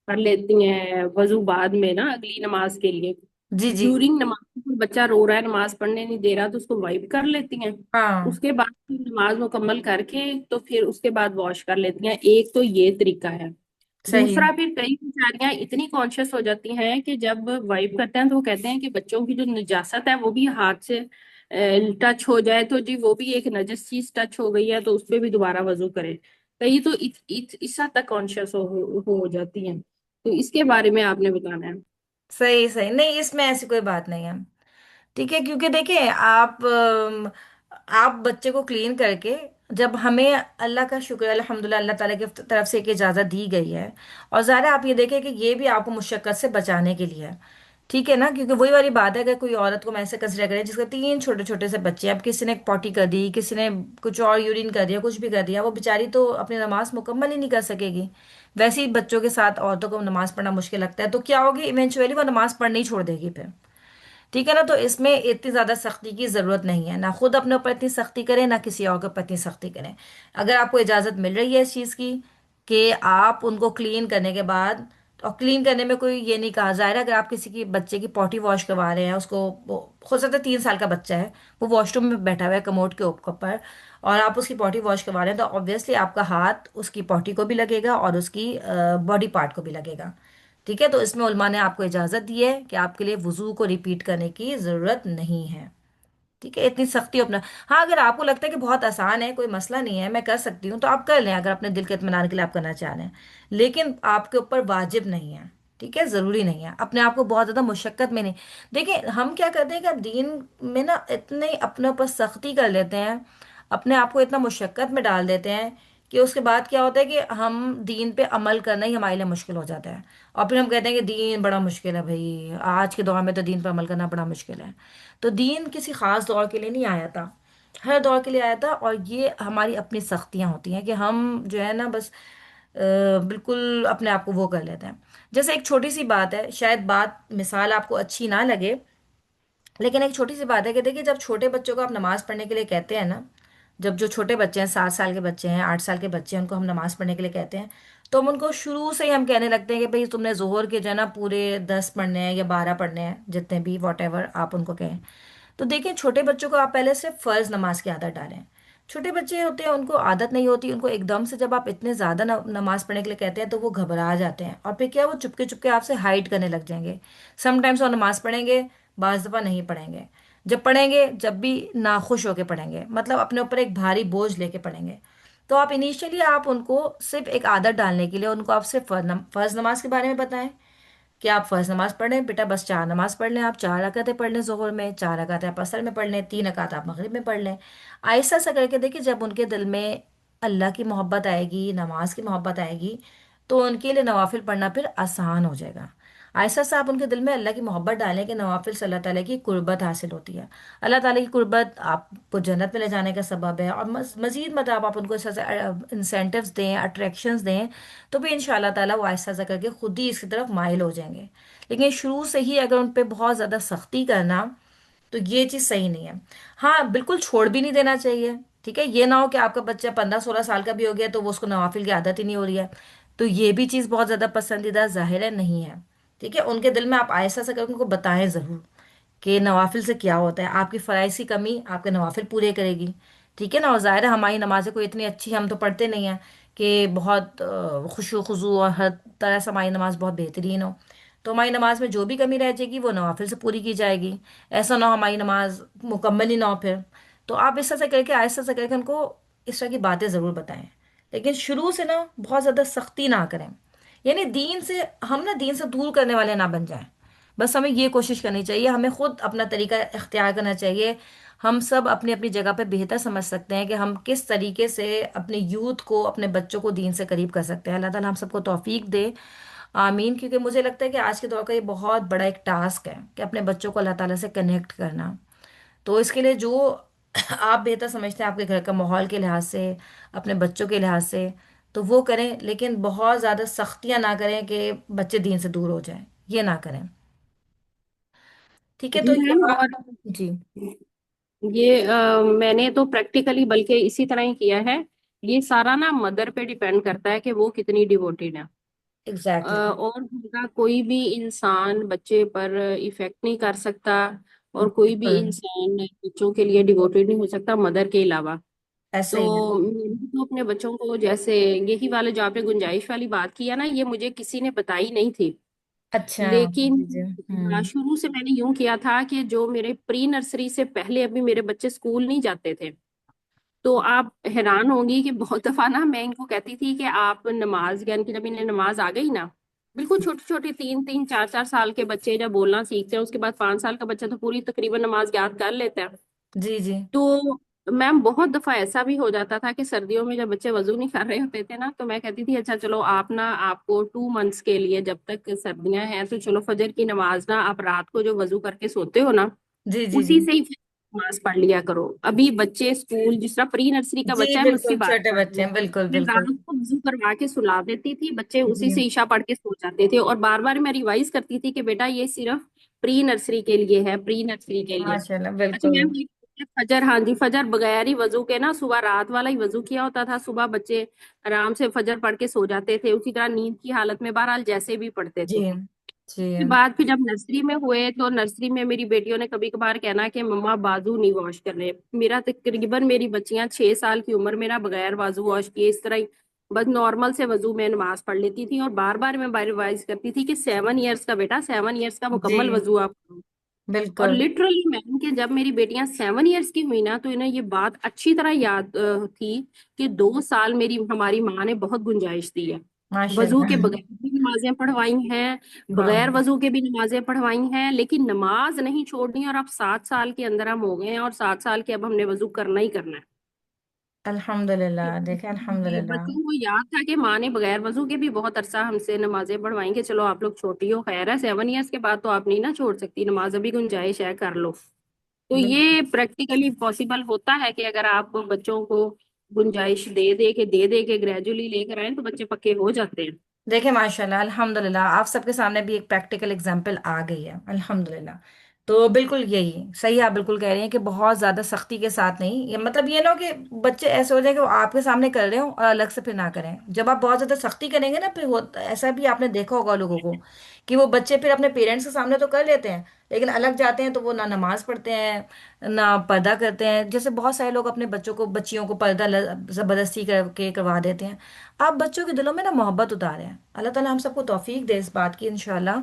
कर लेती हैं वजू बाद में ना, अगली नमाज के लिए, जी जी। ड्यूरिंग नमाज بچہ رو رہا ہے نماز پڑھنے نہیں دے رہا تو اس کو وائپ کر لیتی ہیں، ہاں اس کے بعد پھر نماز مکمل کر کے تو پھر اس کے بعد واش کر لیتی ہیں. ایک تو یہ طریقہ ہے. صحیح. دوسرا پھر کئی بیچاریاں اتنی کانشیس ہو جاتی ہیں کہ جب وائپ کرتے ہیں تو وہ کہتے ہیں کہ بچوں کی جو نجاست ہے وہ بھی ہاتھ سے ٹچ ہو جائے تو جی وہ بھی ایک نجس چیز ٹچ ہو گئی ہے تو اس پہ بھی دوبارہ وضو کرے. کئی تو اس حد تک کانشیس ہو جاتی ہیں. تو اس کے بارے میں آپ نے بتانا ہے. صحیح صحیح. نہیں، اس میں ایسی کوئی بات نہیں ہے. ٹھیک ہے، کیونکہ دیکھیں آپ بچے کو کلین کر کے، جب ہمیں اللہ کا شکر الحمدللہ اللہ تعالیٰ کی طرف سے ایک اجازت دی گئی ہے، اور ظاہر ہے آپ یہ دیکھیں کہ یہ بھی آپ کو مشقت سے بچانے کے لیے ہے. ٹھیک ہے نا، کیونکہ وہی والی بات ہے کہ کوئی عورت کو میں ایسے کنسیڈر کرے جس کے 3 چھوٹے چھوٹے سے بچے ہیں، اب کسی نے پوٹی کر دی، کسی نے کچھ اور یورین کر دیا، کچھ بھی کر دیا، وہ بیچاری تو اپنی نماز مکمل ہی نہیں کر سکے گی. ویسے ہی بچوں کے ساتھ عورتوں کو نماز پڑھنا مشکل لگتا ہے، تو کیا ہوگی ایونچولی وہ نماز پڑھنا ہی چھوڑ دے گی پھر. ٹھیک ہے نا، تو اس میں اتنی زیادہ سختی کی ضرورت نہیں ہے. نہ خود اپنے اوپر اتنی سختی کریں، نہ کسی اور کے اوپر اتنی سختی کریں. اگر آپ کو اجازت مل رہی ہے اس چیز کی کہ آپ ان کو کلین کرنے کے بعد، اور کلین کرنے میں کوئی یہ نہیں کہا ظاہر ہے اگر آپ کسی کی بچے کی پوٹی واش کروا رہے ہیں، اس کو ہو سکتا ہے 3 سال کا بچہ ہے، وہ واش روم میں بیٹھا ہوا ہے کموڈ کے اوپر، اور آپ اس کی پوٹی واش کروا رہے ہیں، تو آبویسلی آپ کا ہاتھ اس کی پوٹی کو بھی لگے گا اور اس کی باڈی پارٹ کو بھی لگے گا. ٹھیک ہے، تو اس میں علماء نے آپ کو اجازت دی ہے کہ آپ کے لیے وضو کو ریپیٹ کرنے کی ضرورت نہیں ہے. ٹھیک ہے، اتنی سختی اپنا. ہاں اگر آپ کو لگتا ہے کہ بہت آسان ہے، کوئی مسئلہ نہیں ہے، میں کر سکتی ہوں، تو آپ کر لیں اگر اپنے دل کے اطمینان کے لیے آپ کرنا چاہ رہے ہیں. لیکن آپ کے اوپر واجب نہیں ہے. ٹھیک ہے، ضروری نہیں ہے، اپنے آپ کو بہت زیادہ مشقت میں نہیں. دیکھیں ہم کیا کرتے ہیں کہ اب دین میں نا اتنے اپنے اوپر سختی کر لیتے ہیں، اپنے آپ کو اتنا مشقت میں ڈال دیتے ہیں کہ اس کے بعد کیا ہوتا ہے کہ ہم دین پہ عمل کرنا ہی ہمارے لیے مشکل ہو جاتا ہے. اور پھر ہم کہتے ہیں کہ دین بڑا مشکل ہے بھائی، آج کے دور میں تو دین پر عمل کرنا بڑا مشکل ہے. تو دین کسی خاص دور کے لیے نہیں آیا تھا، ہر دور کے لیے آیا تھا. اور یہ ہماری اپنی سختیاں ہوتی ہیں کہ ہم جو ہے نا بس بالکل اپنے آپ کو وہ کر لیتے ہیں. جیسے ایک چھوٹی سی بات ہے، شاید بات مثال آپ کو اچھی نہ لگے، لیکن ایک چھوٹی سی بات ہے کہ دیکھیے جب چھوٹے بچوں کو آپ نماز پڑھنے کے لیے کہتے ہیں نا، جب جو چھوٹے بچے ہیں، 7 سال کے بچے ہیں، 8 سال کے بچے ہیں، ان کو ہم نماز پڑھنے کے لیے کہتے ہیں، تو ہم ان کو شروع سے ہی ہم کہنے لگتے ہیں کہ بھئی تم نے ظہر کے جو ہے نا پورے 10 پڑھنے ہیں یا 12 پڑھنے ہیں، جتنے بھی واٹ ایور آپ ان کو کہیں. تو دیکھیں چھوٹے بچوں کو آپ پہلے سے فرض نماز کی عادت ڈالیں. چھوٹے بچے ہوتے ہیں، ان کو عادت نہیں ہوتی، ان کو ایک دم سے جب آپ اتنے زیادہ نماز پڑھنے کے لیے کہتے ہیں تو وہ گھبرا جاتے ہیں، اور پھر کیا وہ چپکے چپکے آپ سے ہائڈ کرنے لگ جائیں گے. سم ٹائمس وہ نماز پڑھیں گے، بعض دفعہ نہیں پڑھیں گے. جب پڑھیں گے جب بھی ناخوش ہو کے پڑھیں گے، مطلب اپنے اوپر ایک بھاری بوجھ لے کے پڑھیں گے. تو آپ انیشیلی آپ ان کو صرف ایک عادت ڈالنے کے لیے ان کو آپ صرف فرض نماز کے بارے میں بتائیں کہ آپ فرض نماز پڑھ لیں بیٹا، بس 4 نماز پڑھ لیں، آپ 4 رکعتیں پڑھ لیں ظہر میں، 4 رکعتیں آپ عصر میں پڑھ لیں، 3 رکعت آپ مغرب میں پڑھ لیں. آہستہ سا کر کے دیکھیں جب ان کے دل میں اللہ کی محبت آئے گی، نماز کی محبت آئے گی، تو ان کے لیے نوافل پڑھنا پھر آسان ہو جائے گا. آہستہ سا آپ ان کے دل میں اللہ کی محبت ڈالیں کہ نوافل سے اللہ تعالیٰ کی قربت حاصل ہوتی ہے. اللہ تعالیٰ کی قربت آپ کو جنت میں لے جانے کا سبب ہے، اور مزید مطلب آپ ان کو اس طرح سے انسینٹیوز دیں، اٹریکشنز دیں، تو بھی ان شاء اللہ تعالیٰ وہ آہستہ سا کر کے خود ہی اس کی طرف مائل ہو جائیں گے. لیکن شروع سے ہی اگر ان پہ بہت زیادہ سختی کرنا تو یہ چیز صحیح نہیں ہے. ہاں بالکل چھوڑ بھی نہیں دینا چاہیے. ٹھیک ہے، یہ نہ ہو کہ آپ کا بچہ 15 16 سال کا بھی ہو گیا تو وہ اس کو نوافل کی عادت ہی نہیں ہو رہی ہے، تو یہ بھی چیز بہت زیادہ پسندیدہ ظاہر ہے نہیں ہے. ٹھیک ہے، ان کے دل میں آپ آہستہ سا کر کے ان کو بتائیں ضرور کہ نوافل سے کیا ہوتا ہے، آپ کی فرائض کی کمی آپ کے نوافل پورے کرے گی. ٹھیک ہے نا، اور ظاہر ہے ہماری نمازیں کوئی اتنی اچھی ہم تو پڑھتے نہیں ہیں کہ بہت خشوع و خضوع اور ہر طرح سے ہماری نماز بہت بہترین ہو. تو ہماری نماز میں جو بھی کمی رہ جائے گی وہ نوافل سے پوری کی جائے گی. ایسا نہ ہو ہماری نماز مکمل ہی نہ ہو پھر. تو آپ اس طرح سے کر کے آہستہ سے کر کے ان کو اس طرح کی باتیں ضرور بتائیں، لیکن شروع سے نا بہت زیادہ سختی نہ کریں. یعنی دین سے ہم نا دین سے دور کرنے والے نہ بن جائیں. بس ہمیں یہ کوشش کرنی چاہیے، ہمیں خود اپنا طریقہ اختیار کرنا چاہیے. ہم سب اپنی اپنی جگہ پہ بہتر سمجھ سکتے ہیں کہ ہم کس طریقے سے اپنے یوتھ کو، اپنے بچوں کو دین سے قریب کر سکتے ہیں. اللہ تعالیٰ ہم سب کو توفیق دے، آمین. کیونکہ مجھے لگتا ہے کہ آج کے دور کا یہ بہت بڑا ایک ٹاسک ہے کہ اپنے بچوں کو اللہ تعالیٰ سے کنیکٹ کرنا. تو اس کے لیے جو آپ بہتر سمجھتے ہیں آپ کے گھر کا ماحول کے لحاظ سے، اپنے بچوں کے لحاظ سے، تو وہ کریں، لیکن بہت زیادہ سختیاں نہ کریں کہ بچے دین سے دور ہو جائیں، یہ نہ کریں. ٹھیک ہے، تو جی میم. یہ اور جی یہ میں نے تو پریکٹیکلی بلکہ اسی طرح ہی کیا ہے. یہ سارا نا مدر پہ ڈیپینڈ کرتا ہے کہ وہ کتنی ڈیووٹیڈ ہے. ایگزیکٹلی. اور ان کا کوئی بھی انسان بچے پر ایفیکٹ نہیں کر سکتا. और कोई भी बिल्कुल इंसान बच्चों के लिए डिवोटेड नहीं हो सकता मदर के अलावा। ऐसा ही है। तो मैंने तो अपने बच्चों को जैसे यही वाले जो आपने गुंजाइश वाली बात की है ना, ये मुझे किसी ने बताई नहीं थी। अच्छा। लेकिन जी जी। हाँ, शुरू से मैंने यूं किया था कि जो मेरे प्री नर्सरी से पहले अभी मेरे बच्चे स्कूल नहीं जाते थे, तो आप हैरान होंगी कि बहुत दफा ना मैं इनको कहती थी कि आप नमाज, यानी कि जब इन्हें नमाज आ गई ना, बिल्कुल छोटे छोटे 3 3 4 4 साल के बच्चे जब बोलना सीखते हैं, उसके बाद 5 साल का बच्चा तो पूरी तकरीबन नमाज याद कर लेता है। जी जी। तो मैम बहुत दफा ऐसा भी हो जाता था कि सर्दियों में जब बच्चे वजू नहीं कर रहे होते थे ना, तो मैं कहती थी अच्छा चलो आप ना, आपको 2 मंथ्स के लिए जब तक सर्दियां हैं तो चलो फजर की नमाज ना आप रात को जो वजू करके सोते हो ना, जी जी जी। उसी से ही नमाज पढ़ लिया करो। अभी बच्चे स्कूल, जिस तरह प्री नर्सरी का जी बच्चा है मुझसे बिल्कुल, बात छोटे कर बच्चे लो, हैं, बिल्कुल मैं बिल्कुल। रात को वजू करवा के सुला देती थी, बच्चे उसी जी। से ईशा पढ़ के सो जाते थे। और बार बार मैं रिवाइज करती थी कि बेटा ये सिर्फ प्री नर्सरी के लिए है, प्री नर्सरी के लिए। माशाल्लाह, अच्छा बिल्कुल। मैम, फजर, हाँ जी, फजर बगैर ही वजू के ना, सुबह रात वाला ही वजू किया होता था, सुबह बच्चे आराम से फजर पढ़ के सो जाते थे, उसी तरह नींद की हालत में, बहरहाल जैसे भी पढ़ते थे। जी जी। के बाद फिर जब नर्सरी में हुए तो नर्सरी में मेरी बेटियों ने कभी कभार कहना कि मम्मा बाजू नहीं वॉश कर रहे। मेरा तकरीबन मेरी बच्चियां 6 साल की उम्र में ना बगैर बाजू वॉश किए इस तरह ही बस नॉर्मल से वजू में नमाज पढ़ लेती थी। और बार बार मैं रिवाइज करती थी कि 7 इयर्स का बेटा, 7 इयर्स का जी मुकम्मल वजू आप करो। और बिल्कुल। लिटरली मैम कि जब मेरी बेटियां 7 इयर्स की हुई ना, तो इन्हें ये बात अच्छी तरह याद थी कि 2 साल मेरी हमारी माँ ने बहुत गुंजाइश दी है। वजू के माशाल्लाह। बगैर भी नमाजें पढ़वाई हैं, बगैर हाँ, वजू के भी नमाजें पढ़वाई हैं, लेकिन नमाज नहीं छोड़नी। और अब 7 साल के अंदर हम हो गए हैं और 7 साल के अब हमने वजू करना ही करना है। अल्हम्दुलिल्लाह, देखें जी, अल्हम्दुलिल्लाह। बच्चों को याद था कि माँ ने बगैर वजू के भी बहुत अरसा हमसे नमाजें पढ़वाएंगे, चलो आप लोग छोटी हो, खैर है 7 इयर्स के बाद तो आप नहीं ना छोड़ सकती नमाज, अभी गुंजाइश है कर लो। तो बिल्कुल। ये प्रैक्टिकली पॉसिबल होता है कि अगर आप बच्चों को गुंजाइश दे दे के ग्रेजुअली लेकर आए तो बच्चे पक्के हो जाते हैं। देखिए माशाल्लाह अल्हम्दुलिल्लाह, आप सबके सामने भी एक प्रैक्टिकल एग्जांपल आ गई है अल्हम्दुलिल्लाह। तो बिल्कुल यही सही, आप बिल्कुल कह रही हैं कि बहुत ज़्यादा सख्ती के साथ नहीं, ये मतलब ये ना हो कि बच्चे ऐसे हो जाए कि वो आपके सामने कर रहे हो और अलग से फिर ना करें। जब आप बहुत ज़्यादा सख्ती करेंगे ना, फिर हो ऐसा भी आपने देखा होगा लोगों को कि वो बच्चे फिर अपने पेरेंट्स के सामने तो कर लेते हैं, लेकिन अलग जाते हैं तो वो ना नमाज पढ़ते हैं ना पर्दा करते हैं। जैसे बहुत सारे लोग अपने बच्चों को, बच्चियों को पर्दा ज़बरदस्ती करके करवा देते हैं। आप बच्चों के दिलों में ना मोहब्बत उतारें। अल्लाह ताला हम सबको तौफीक दे इस बात की इंशाल्लाह,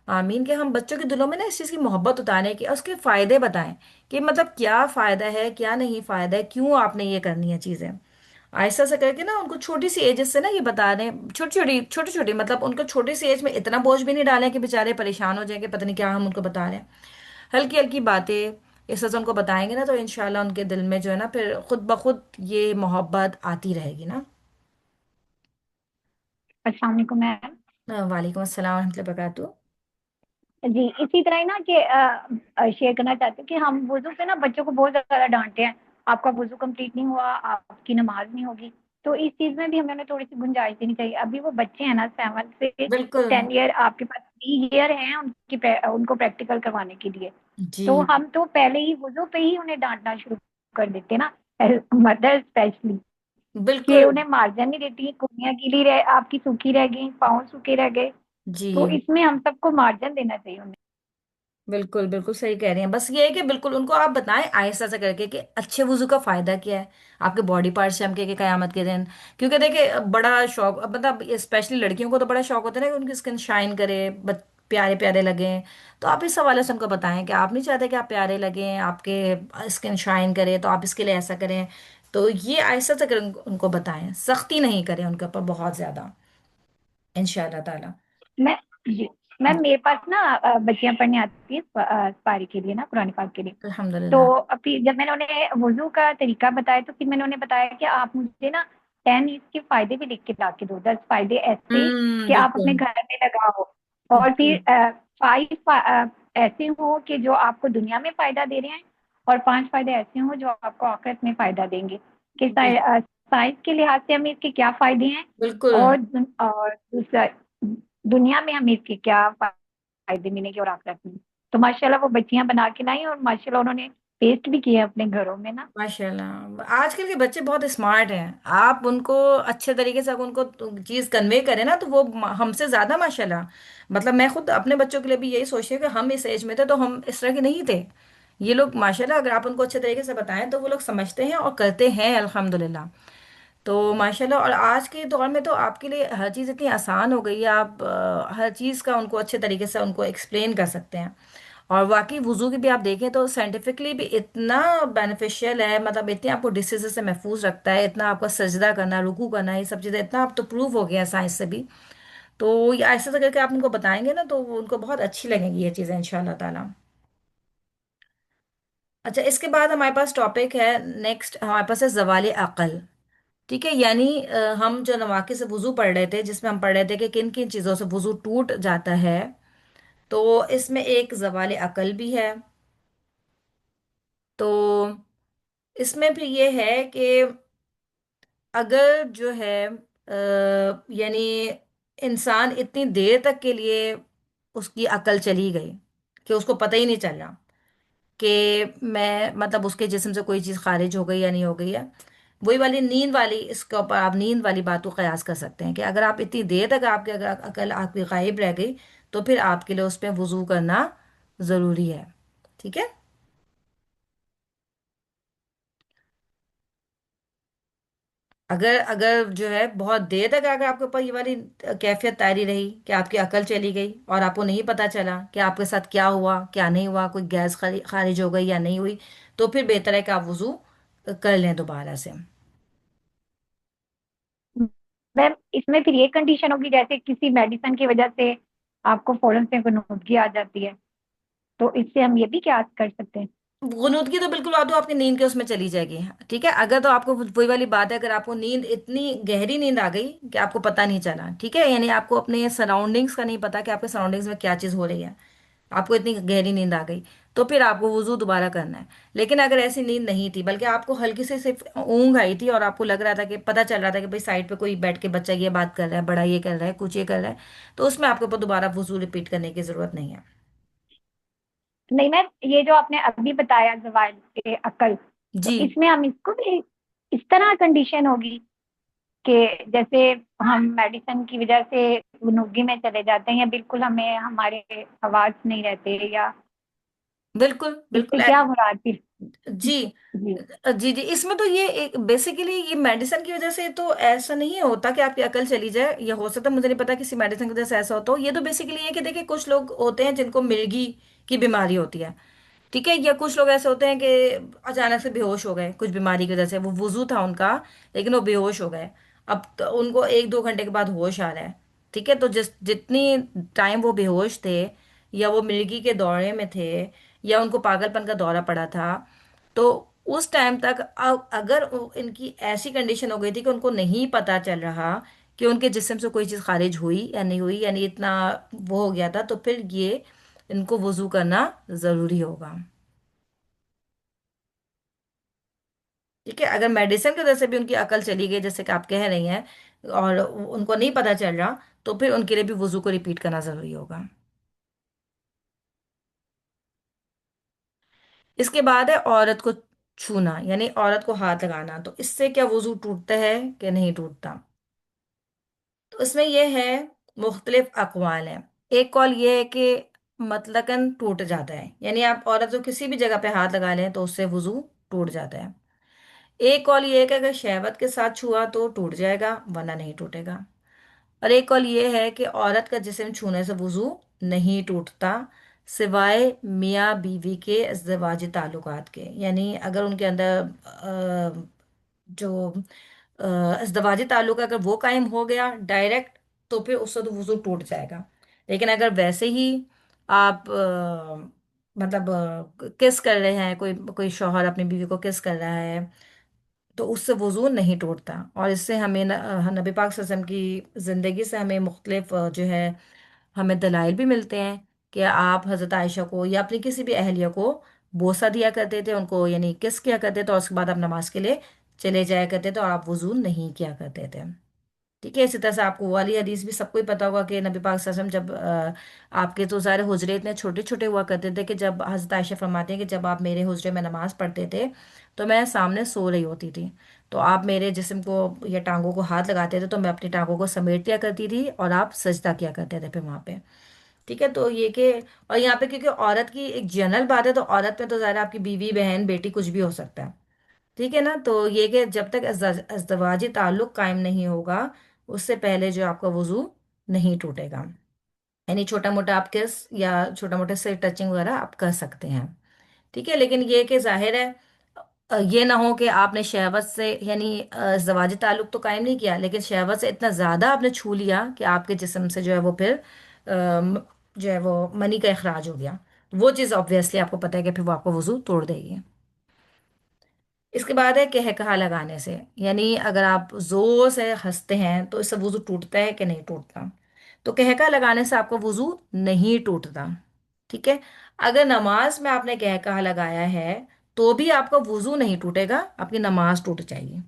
आमीन, कि हम बच्चों के दिलों में ना इस चीज़ की मोहब्बत उतारें कि उसके फ़ायदे बताएं कि मतलब क्या फ़ायदा है, क्या नहीं फ़ायदा है, क्यों आपने ये करनी है चीज़ें। ऐसा से करके ना उनको छोटी सी एज से ना ये बता दें, छोटी छोटी मतलब उनको छोटी सी एज में इतना बोझ भी नहीं डालें कि बेचारे परेशान हो जाएंगे, पता नहीं क्या हम उनको बता रहे हैं। हल्की हल्की बातें इस तरह से उनको बताएंगे ना, तो इंशाल्लाह उनके दिल में जो है ना फिर खुद ब खुद ये मोहब्बत आती रहेगी ना। अस्सलाम वालेकुम मैम। वालेकुम अस्सलाम वरहमतुल्लाहि वबरकातुहू। जी, इसी तरह ही ना कि शेयर करना चाहते हैं कि हम वुज़ू पे ना बच्चों को बहुत ज़्यादा डाँटते हैं, आपका वुज़ू कंप्लीट नहीं हुआ, आपकी नमाज़ नहीं होगी। तो इस चीज़ में भी हमें उन्हें थोड़ी-सी गुंजाइश देनी चाहिए। अभी वो बच्चे हैं ना 7 से बिल्कुल। 10 ईयर, आपके पास 3 ईयर हैं उनको प्रैक्टिकल करवाने के लिए। जी तो हम तो पहले ही वुज़ू पे ही उन्हें डाँटना शुरू कर देते हैं ना, मदर स्पेशली, कि बिल्कुल। उन्हें मार्जन नहीं देती, कुर्सियाँ गीली रह आपकी सूखी रह गई, पाँव सूखे रह गए। तो जी इसमें हम सबको मार्जन देना चाहिए उन्हें। बिल्कुल, बिल्कुल सही कह रही हैं। बस ये है कि बिल्कुल उनको आप बताएं आहिस्ता से करके कि अच्छे वुजू का फायदा क्या है, आपके बॉडी पार्ट चमके के कयामत के दिन। क्योंकि देखिए बड़ा शौक, अब मतलब स्पेशली लड़कियों को तो बड़ा शौक होता है ना कि उनकी स्किन शाइन करे, प्यारे प्यारे लगे। तो आप इस हवाले से उनको बताएं कि आप नहीं चाहते कि आप प्यारे लगें, आपके स्किन शाइन करे, तो आप इसके लिए ऐसा करें। तो ये आहिस्ता से उनको बताएं, सख्ती नहीं करें उनके ऊपर बहुत ज्यादा, इंशाल्लाह ताला। मैं जी, मैम मेरे पास ना बच्चियाँ पढ़ने आती हैं पारी के लिए ना, कुरान पाक के लिए। तो अल्हम्दुलिल्लाह। अभी जब मैंने उन्हें वुज़ू का तरीका बताया तो फिर मैंने उन्हें बताया कि आप मुझे ना 10 इसके फ़ायदे भी लिख के ला के दो, 10 फ़ायदे ऐसे कि आप अपने बिल्कुल। घर में लगाओ। और जी फिर 5 ऐसे हों कि जो आपको दुनिया में फ़ायदा दे रहे हैं, और 5 फ़ायदे ऐसे हों जो आपको आखिरत में फ़ायदा देंगे। कि जी साइंस के लिहाज से हमें इसके क्या फ़ायदे हैं, बिल्कुल। और दूसरा दुनिया में हमें इसके क्या फ़ायदे मिलेंगे और आखिरत में। तो माशाल्लाह वो बच्चियाँ बना के लाई और माशाल्लाह उन्होंने टेस्ट भी किए अपने घरों में ना। माशाल्लाह आजकल के बच्चे बहुत स्मार्ट हैं। आप उनको अच्छे तरीके से अगर उनको चीज कन्वे करें ना, तो वो हमसे ज्यादा माशाल्लाह। मतलब मैं खुद अपने बच्चों के लिए भी यही सोचती हूँ कि हम इस एज में थे तो हम इस तरह के नहीं थे। ये लोग माशाल्लाह अगर आप उनको अच्छे तरीके से बताएं तो वो लोग समझते हैं और करते हैं अल्हम्दुलिल्लाह। तो माशाल्लाह, और आज के दौर में तो आपके लिए हर चीज़ इतनी आसान हो गई है, आप हर चीज़ का उनको अच्छे तरीके से उनको एक्सप्लेन कर सकते हैं। और वाकई वुजू की भी आप देखें तो साइंटिफिकली भी इतना बेनिफिशियल है, मतलब इतने आपको डिसीज से महफूज रखता है, इतना आपका सजदा करना, रुकू करना, ये सब चीज़ें इतना आप तो प्रूव हो गया है साइंस से भी। तो ये ऐसे ऐसे करके आप उनको बताएंगे ना तो वो उनको बहुत अच्छी लगेंगी ये चीज़ें इंशाल्लाह ताला। अच्छा, इसके बाद हमारे पास टॉपिक है, नेक्स्ट हमारे पास है जवाल अक़ल। ठीक है, यानी हम जो नवाक़िस से वुजू पढ़ रहे थे जिसमें हम पढ़ रहे थे कि किन किन चीज़ों से वुजू टूट जाता है, तो इसमें एक जवाल अक़ल भी है। तो इसमें भी ये है कि अगर जो है यानी इंसान इतनी देर तक के लिए उसकी अकल चली गई कि उसको पता ही नहीं चल रहा कि मैं मतलब उसके जिस्म से कोई चीज़ खारिज हो गई या नहीं हो गई है, वही वाली नींद वाली, इसके ऊपर आप नींद वाली बात को कयास कर सकते हैं कि अगर आप इतनी देर तक आपकी अगर अकल आपकी गायब रह गई तो फिर आपके लिए उस पर वजू करना ज़रूरी है। ठीक है। अगर अगर जो है बहुत देर तक अगर आपके ऊपर ये वाली कैफियत तारी रही कि आपकी अकल चली गई और आपको नहीं पता चला कि आपके साथ क्या हुआ क्या नहीं हुआ, कोई गैस खारिज हो गई या नहीं हुई, तो फिर बेहतर है कि आप वजू कर लें दोबारा से। मैम इसमें फिर ये कंडीशन होगी जैसे किसी मेडिसिन की वजह से आपको फौरन से नुक्की आ जाती है, तो इससे हम ये भी क्या कर सकते हैं? गुनूदगी तो बिल्कुल आ तो आपकी नींद के उसमें चली जाएगी। ठीक है, अगर तो आपको वही वाली बात है, अगर आपको नींद इतनी गहरी नींद आ गई कि आपको पता नहीं चला, ठीक है, यानी आपको अपने सराउंडिंग्स का नहीं पता कि आपके सराउंडिंग्स में क्या चीज़ हो रही है, आपको इतनी गहरी नींद आ गई, तो फिर आपको वुजू दोबारा करना है। लेकिन अगर ऐसी नींद नहीं थी बल्कि आपको हल्की से सिर्फ ऊंघ आई थी और आपको लग रहा था कि पता चल रहा था कि भाई साइड पे कोई बैठ के बच्चा ये बात कर रहा है, बड़ा ये कर रहा है, कुछ ये कर रहा है, तो उसमें आपके ऊपर दोबारा वुजू रिपीट करने की जरूरत नहीं है। नहीं मैम, ये जो आपने अभी बताया जवाल अकल, तो जी इसमें हम इसको भी इस तरह कंडीशन होगी कि जैसे हम मेडिसिन की वजह से नुक्की में चले जाते हैं या बिल्कुल हमें हमारे आवाज नहीं रहते, या बिल्कुल इससे बिल्कुल क्या हो रहा है फिर? जी जी। जी जी, इसमें तो ये एक बेसिकली ये मेडिसिन की वजह से तो ऐसा नहीं होता कि आपकी अकल चली जाए, या हो सकता है, मुझे नहीं पता किसी मेडिसिन की वजह से ऐसा होता हो। ये तो बेसिकली ये कि देखिए कुछ लोग होते हैं जिनको मिर्गी की बीमारी होती है, ठीक है, या कुछ लोग ऐसे होते हैं कि अचानक से बेहोश हो गए कुछ बीमारी की वजह से, वो वुजू था उनका लेकिन वो बेहोश हो गए, अब तो उनको 1-2 घंटे के बाद होश आ रहा है। ठीक है, तो जितनी टाइम वो बेहोश थे या वो मिर्गी के दौरे में थे या उनको पागलपन का दौरा पड़ा था, तो उस टाइम तक अगर इनकी ऐसी कंडीशन हो गई थी कि उनको नहीं पता चल रहा कि उनके जिस्म से कोई चीज़ खारिज हुई या नहीं हुई, यानी इतना वो हो गया था, तो फिर ये इनको वजू करना ज़रूरी होगा। ठीक है, अगर मेडिसिन की वजह से भी उनकी अकल चली गई जैसे कि आप कह रही हैं और उनको नहीं पता चल रहा, तो फिर उनके लिए भी वजू को रिपीट करना ज़रूरी होगा। इसके बाद है औरत को छूना, यानी औरत को हाथ लगाना, तो इससे क्या वजू टूटता है कि नहीं टूटता? तो इसमें यह है, मुख्तलिफ अकवाल हैं। एक कौल ये है कि मतलकन टूट जाता है, यानी आप औरत को किसी भी जगह पे हाथ लगा लें तो उससे वजू टूट जाता है। एक कौल ये है कि अगर शहवत के साथ छुआ तो टूट जाएगा वरना नहीं टूटेगा। और एक कौल ये है कि औरत का जिस्म छूने से वजू नहीं टूटता सिवाय मियाँ बीवी के इज़्दिवाजी ताल्लुकात के, यानी अगर उनके अंदर जो इज़्दिवाजी ताल्लुक अगर वो कायम हो गया डायरेक्ट, तो फिर उससे तो वजू टूट जाएगा। लेकिन अगर वैसे ही आप मतलब किस कर रहे हैं, कोई कोई शौहर अपनी बीवी को किस कर रहा है, तो उससे वजू नहीं टूटता। और इससे हमें नबी पाक सल्लल्लाहु अलैहि वसल्लम की ज़िंदगी से हमें मुख्तलिफ जो है हमें दलाइल भी मिलते हैं कि आप हज़रत आयशा को या अपनी किसी भी अहलिया को बोसा दिया करते थे, उनको यानी किस किया करते थे, और उसके बाद आप नमाज के लिए चले जाया करते थे और आप वजू नहीं किया करते थे। ठीक है, इसी तरह से आपको वो वाली हदीस भी सबको ही पता होगा कि नबी पाक सल्लल्लाहु अलैहि वसल्लम जब आपके तो सारे हुजरे इतने छोटे छोटे हुआ करते थे कि जब हज़रत आयशा फरमाती हैं कि जब आप मेरे हुजरे में नमाज पढ़ते थे तो मैं सामने सो रही होती थी, तो आप मेरे जिस्म को या टांगों को हाथ लगाते थे तो मैं अपनी टांगों को समेट दिया करती थी और आप सजदा किया करते थे फिर वहाँ पे। ٹھیک ہے، تو یہ کہ، اور یہاں پہ کیونکہ عورت کی ایک جنرل بات ہے، تو عورت میں تو ظاہر ہے آپ کی بیوی بہن بیٹی کچھ بھی ہو سکتا ہے، ٹھیک ہے نا، تو یہ کہ جب تک ازدواجی تعلق قائم نہیں ہوگا اس سے پہلے جو آپ کا وضو نہیں ٹوٹے گا، یعنی چھوٹا موٹا آپ کس یا چھوٹا موٹا سے ٹچنگ وغیرہ آپ کر سکتے ہیں، ٹھیک ہے، لیکن یہ کہ ظاہر ہے یہ نہ ہو کہ آپ نے شہوت سے، یعنی ازدواجی تعلق تو قائم نہیں کیا لیکن شہوت سے اتنا زیادہ آپ نے چھو لیا کہ آپ کے جسم سے جو ہے وہ پھر جو ہے وہ منی کا اخراج ہو گیا، وہ چیز آبویسلی آپ کو پتہ ہے کہ پھر وہ آپ کو وضو توڑ دے گی۔ اس کے بعد ہے کہا لگانے سے، یعنی اگر آپ زور سے ہنستے ہیں تو اس سے وضو ٹوٹتا ہے کہ نہیں ٹوٹتا؟ تو کہا لگانے سے آپ کا وضو نہیں ٹوٹتا، ٹھیک ہے، اگر نماز میں آپ نے کہا لگایا ہے تو بھی آپ کا وضو نہیں ٹوٹے گا، آپ کی نماز ٹوٹ جائے گی،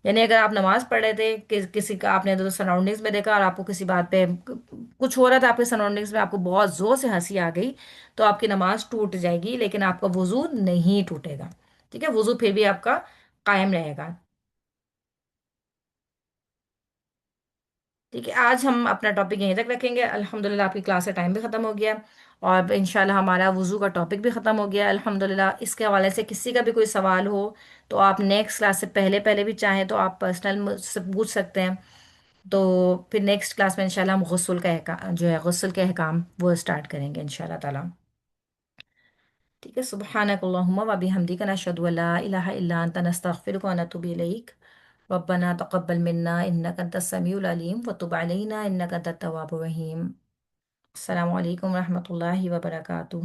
یعنی اگر آپ نماز پڑھ رہے تھے کسی کا آپ نے سراؤنڈنگز میں دیکھا اور آپ کو کسی بات پہ کچھ ہو رہا تھا آپ کے سراؤنڈنگز میں، آپ کو بہت زور سے ہنسی آ گئی، تو آپ کی نماز ٹوٹ جائے گی لیکن آپ کا وضو نہیں ٹوٹے گا، ٹھیک ہے، وضو پھر بھی آپ کا قائم رہے گا، ٹھیک ہے۔ آج ہم اپنا ٹاپک یہیں تک رکھیں گے، الحمدللہ آپ کی کلاس کا ٹائم بھی ختم ہو گیا اور انشاءاللہ ہمارا وضو کا ٹاپک بھی ختم ہو گیا الحمدللہ۔ اس کے حوالے سے کسی کا بھی کوئی سوال ہو تو آپ نیکسٹ کلاس سے پہلے پہلے بھی چاہیں تو آپ پرسنل مجھ سے پوچھ سکتے ہیں، تو پھر نیکسٹ کلاس میں انشاءاللہ ہم غسل کا جو ہے غسل کے احکام وہ اسٹارٹ کریں گے انشاءاللہ تعالی، ٹھیک ہے۔ سبحانک اللہم و بحمدک نشہد ان لا الہ الا انت نستغفرک و نتوب الیک، ربنا تقبل منا انک انت السمیع العلیم وتب علینا انک انت التواب الرحیم۔ السلام علیکم ورحمۃ اللہ وبرکاتہ۔